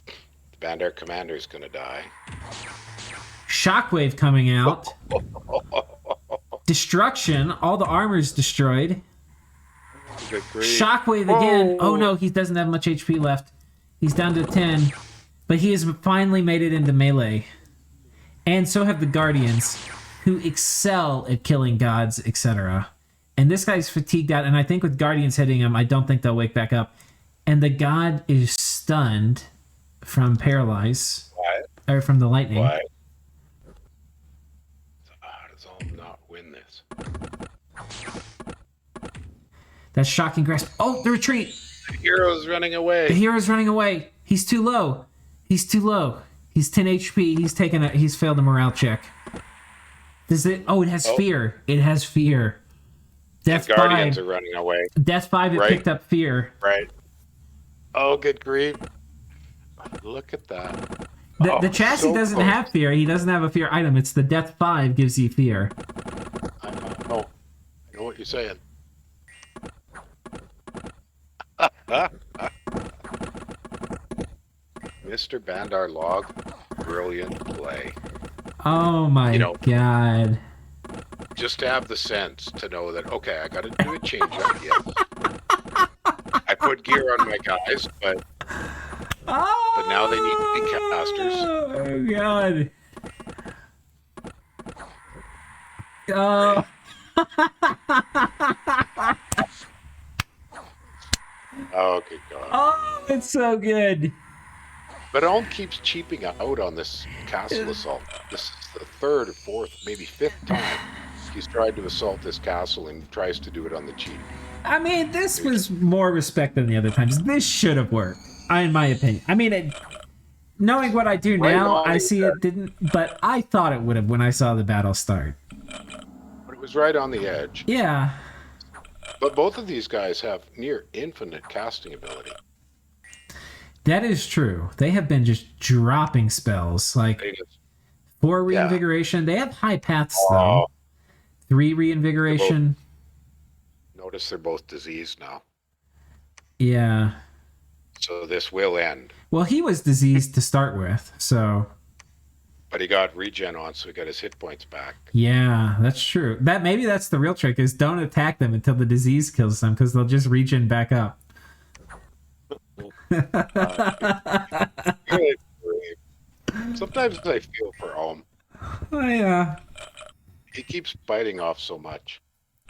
The Bandar Commander's gonna die. Shockwave coming out. Destruction. All the armor's destroyed. Shockwave again. Oh no, he doesn't have much HP left. He's down to 10. But he has finally made it into melee. And so have the Guardians, who excel at killing gods, etc. And this guy's fatigued out, and I think with Guardians hitting him, I don't think they'll wake back up. And the god is stunned from Paralyze. Why? Or from the lightning. Why? How does all not win this? That's Shocking Grasp. Oh, the retreat! The hero's running away. The hero's running away. He's too low. He's too low. He's 10 HP. He's failed a morale check. Does it? Oh, it has fear. It has fear. Death the Guardians 5. are running away. Death 5. It picked up fear. Right. Oh, good grief! Look at that. The chassis so doesn't have fear. He doesn't have a fear item. It's the Death 5 gives you fear. I know what you're saying. Mr. Bandar Log, brilliant play. Oh my god. Just to have the sense to know that, okay, I got to do a change up, yes. I put gear on my guys, but now they need to be casters. Oh god. Oh. Oh, good God. Oh, it's so good. But it all keeps cheaping out on this castle assault. This is the third or fourth, maybe fifth time he's tried to assault this castle and tries to do it on the cheap. I mean, this was more respect than the other times. This should have worked, in my opinion. I mean, knowing what I do now, I see it didn't, but I thought it would have when I saw the battle start. But it was right on the edge. Yeah. But both of these guys have near infinite casting ability. That is true. They have been just dropping spells. Like 4 reinvigoration. They have high paths, though. 3 reinvigoration. Notice they're both diseased now. Yeah. So this will end. Well, he was diseased to start with, so... But he got regen on, so he got his hit points back. Yeah, that's true. Maybe that's the real trick, is don't attack them until the disease kills them, because they'll just regen back up. Sometimes I feel for Ohm. Oh, yeah. He keeps biting off so much.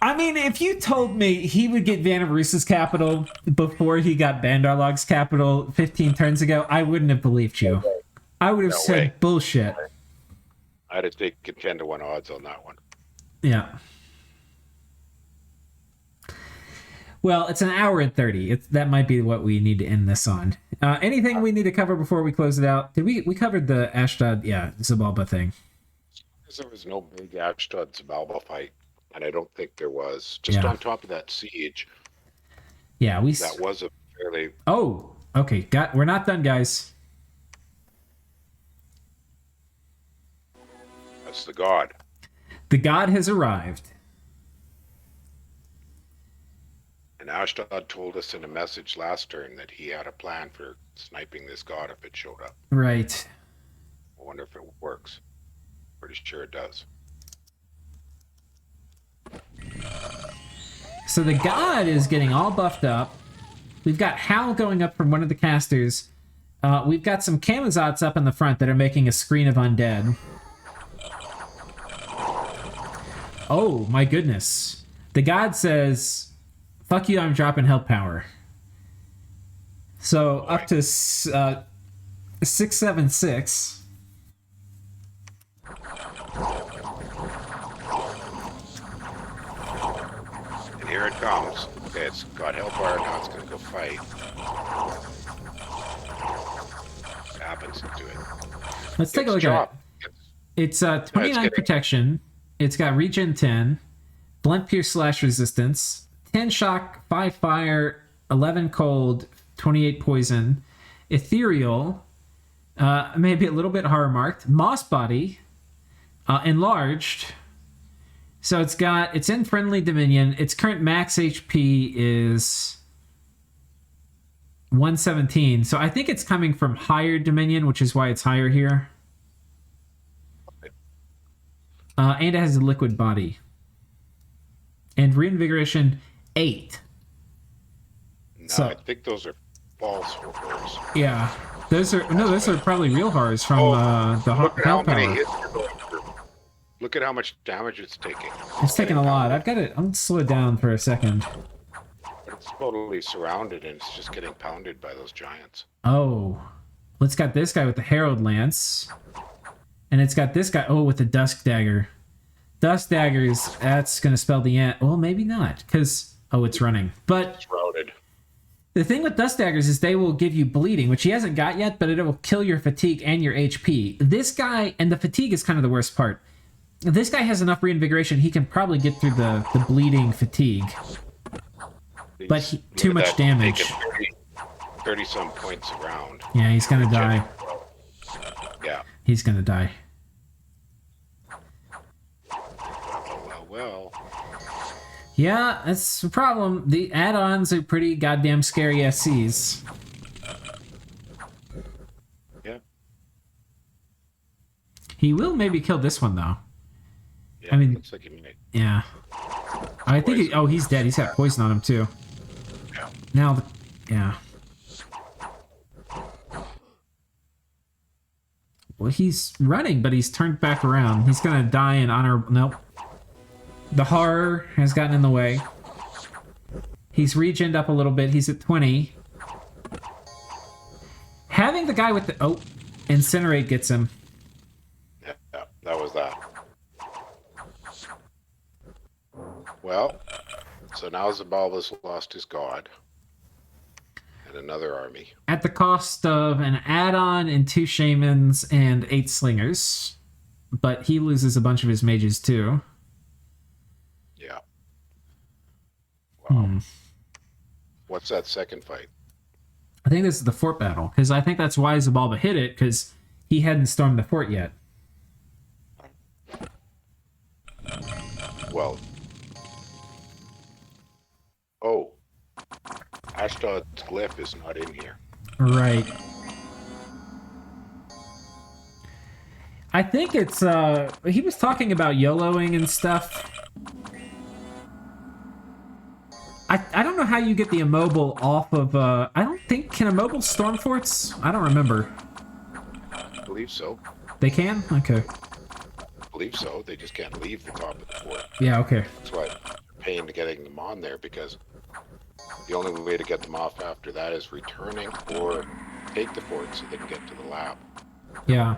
I mean, if you told me he would get Vanarus's capital before he got Bandar Log's capital 15 turns ago, I wouldn't have believed you. I would have said bullshit. I'd have taken 10 to 1 odds on that one. Yeah. Well, it's an hour and 30. That might be what we need to end this on. Anything we need to cover before we close it out? Did we covered the Ashdod, Xibalba thing? There was no big Ashdod Xibalba fight, and I don't think there was. Just on top of that siege. Yeah, that was a fairly. Oh, okay. We're not done, guys. That's the god. The god has arrived. And Ashdod told us in a message last turn that he had a plan for sniping this god if it showed up. Right. I wonder if it works. Pretty sure it does. So the god is getting all buffed up. We've got Howl going up from one of the casters. We've got some Kamazots up in the front that are making a screen of undead. Oh, my goodness. The god says... Fuck you, I'm dropping help power. So up to 676. And here it comes. Okay, it's got help power, now it's going to go fight. What happens to it? Let's take a look at it. It's 29 protection. It's got regen 10, blunt pierce slash resistance, 10 shock, 5 fire, 11 cold, 28 poison, ethereal, maybe a little bit horror marked, moss body, enlarged, So it's in friendly dominion. Its current max HP is 117. So I think it's coming from higher dominion, which is why it's higher here. And it has a liquid body. And reinvigoration 8. No, So, I think those are false horrors. yeah. Those are probably real horrors from the hell power. Look at how much damage it's taking. It's taking a lot. I'm gonna slow it down for a second. It's totally surrounded and it's just getting pounded by those giants. Oh. Let's got this guy with the Herald Lance. And it's got this guy, with the Dusk Dagger. Dusk Daggers, that's going to spell the end. Well, maybe not, because, it's running. But it's routed. The thing with Dusk Daggers is they will give you bleeding, which he hasn't got yet, but it will kill your fatigue and your HP. This guy, and the fatigue is kind of the worst part. This guy has enough reinvigoration, he can probably get through the bleeding fatigue. But too much damage. 30-some points around. Yeah, he's going to die. Yeah. He's going to die. Well. Yeah, that's the problem. The add-ons are pretty goddamn scary SCs. Yeah. He will maybe kill this one, though. Yeah, looks like he might. Yeah. I think he's dead. He's got poison on him, too. Yeah. Now, yeah. Well, he's running, but he's turned back around. He's gonna die in honor. Nope. The horror has gotten in the way. He's regened up a little bit. He's at 20. Having the guy with the incinerate gets him. Yeah, that was that. Well, so now Xibalba's lost his god. And another army. At the cost of an add-on and 2 shamans and 8 slingers. But he loses a bunch of his mages too. Yeah. Wow. What's that second fight? I think this is the fort battle. Because I think that's why Xibalba hit it. Because he hadn't stormed the fort yet. Well. Oh. Ashdod's glyph is not in here. Right. I think it's, he was talking about YOLOing and stuff. I don't know how you get the immobile off of, I don't think, can immobile storm forts? I don't remember. I believe so. They can? Okay. I believe so. They just can't leave the top of the fort. Yeah, okay. That's why it's a pain to getting them on there, because the only way to get them off after that is returning or take the fort so they can get to the lab. Yeah.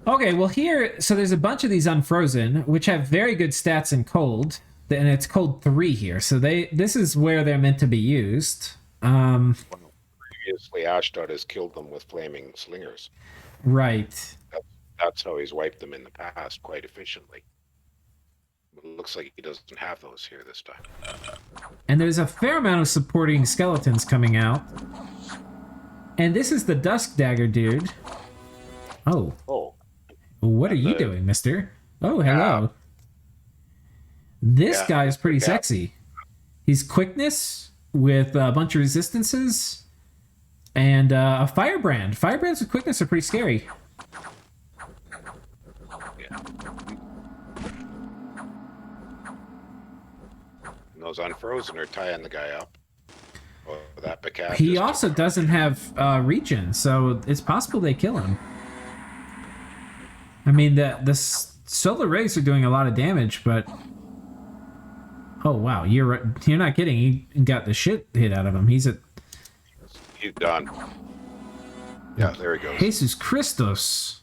Okay, well here, so there's a bunch of these unfrozen, which have very good stats in cold, and it's cold 3 here, so this is where they're meant to be used. Previously, Ashdod has killed them with flaming slingers. Right. That's how he's wiped them in the past quite efficiently. It looks like he doesn't have those here this time. And there's a fair amount of supporting skeletons coming out. And this is the Dusk Dagger dude. Oh. What are you doing, mister? Oh, hello. This guy is pretty sexy. He's quickness with a bunch of resistances and a firebrand. Firebrands with quickness are pretty scary. Yeah. And those unfrozen are tying the guy up. Oh, that Bacab. He also doesn't have regen, so it's possible they kill him. I mean, the solar rays are doing a lot of damage, but oh wow, you're not kidding. He got the shit hit out of him. He's done. Yeah, there he goes. Jesus Christos.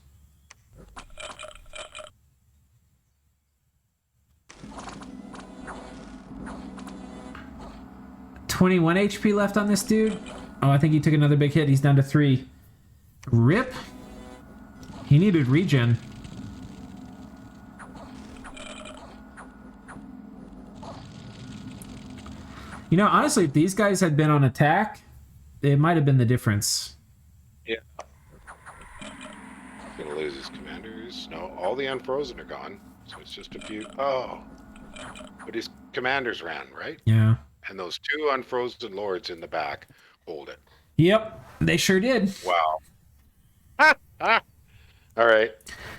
$21 HP left on this dude. Oh, I think he took another big hit. He's down to 3. Rip. He needed regen. You know, honestly, if these guys had been on attack, it might have been the difference. Yeah. gonna lose his commanders. No, all the unfrozen are gone. So it's just a few. Oh, but his commanders ran, right? Yeah. And those 2 unfrozen lords in the back hold it. Yep, they sure did. Wow. All right.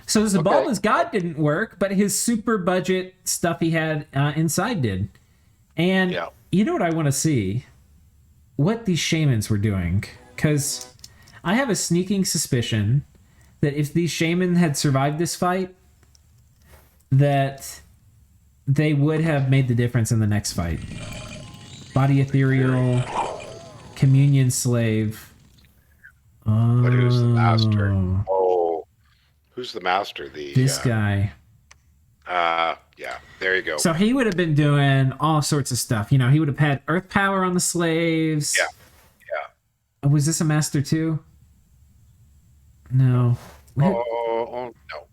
So Xibalba's god didn't work, but his super budget stuff he had inside did. And you know what I want to see? What these shamans were doing. Because I have a sneaking suspicion that if these shaman had survived this fight, that they would have made the difference in the next fight. Body ethereal, communion slave. But who's the master? Oh, who's the master? This guy. Yeah, there you go. So he would have been doing all sorts of stuff. You know, he would have had earth power on the slaves. Yeah. Was this a master too? No. Oh, no.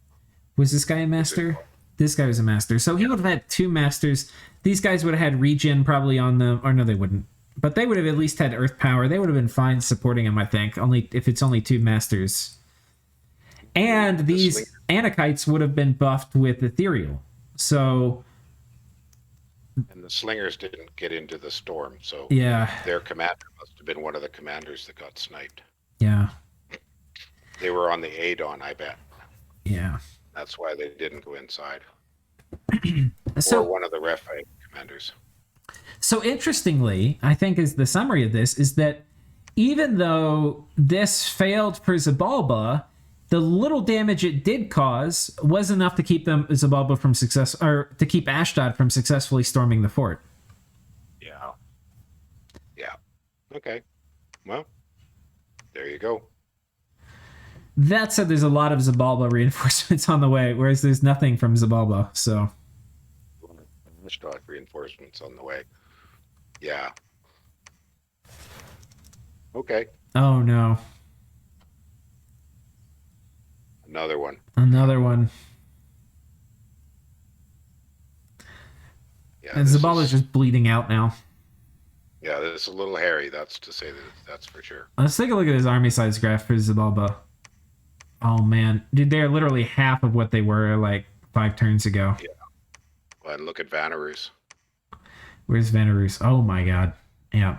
Was this guy a master? This guy was a master. So he would have had 2 masters. These guys would have had regen probably on them. Or no, they wouldn't. But they would have at least had earth power. They would have been fine supporting him, I think. Only if it's only 2 masters. And these Anakites would have been buffed with ethereal. So... And the slingers didn't get into the storm, so their commander must have been one of the commanders that got sniped. Yeah. They were on the Adon, I bet. Yeah. That's why they didn't go inside. So, or one of the Rephaim commanders. So interestingly, I think is the summary of this is that even though this failed for Xibalba, the little damage it did cause was enough to keep them Xibalba from success, or to keep Ashdod from successfully storming the fort. Yeah. Yeah. Okay. Well, there you go. That said, there's a lot of Xibalba reinforcements on the way, whereas there's nothing from Xibalba. So. Ashdod reinforcements on the way. Yeah. Okay. Oh no. Another one. Another one. Yeah, and Xibalba's just bleeding out now. Yeah, this is a little hairy. That's to say that's for sure. Let's take a look at his army size graph for Xibalba. Oh man, dude, they're literally half of what they were like 5 turns ago. Yeah. Well, and look at Vanarus. Where's Vanarus? Oh my god. Yeah.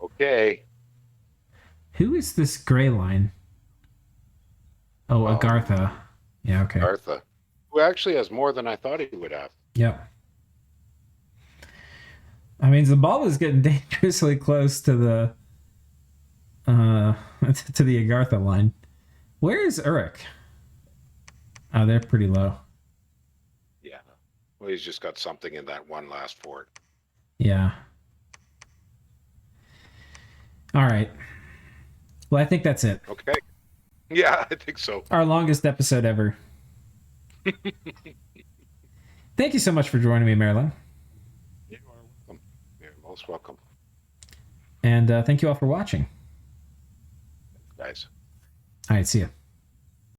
Okay. Who is this gray line? Oh, Agartha. Yeah, okay. Agartha, who actually has more than I thought he would have. Yep. I mean, Xibalba's getting dangerously close to the Agartha line. Where is Uruk? Oh, they're pretty low. Yeah. Well, he's just got something in that one last fort. Yeah. All right. Well, I think that's it. Okay. Yeah, I think so. Our longest episode ever. Thank you so much for joining me, Marilyn. You are welcome. You're most welcome. And thank you all for watching. Thanks, guys. All right, see ya.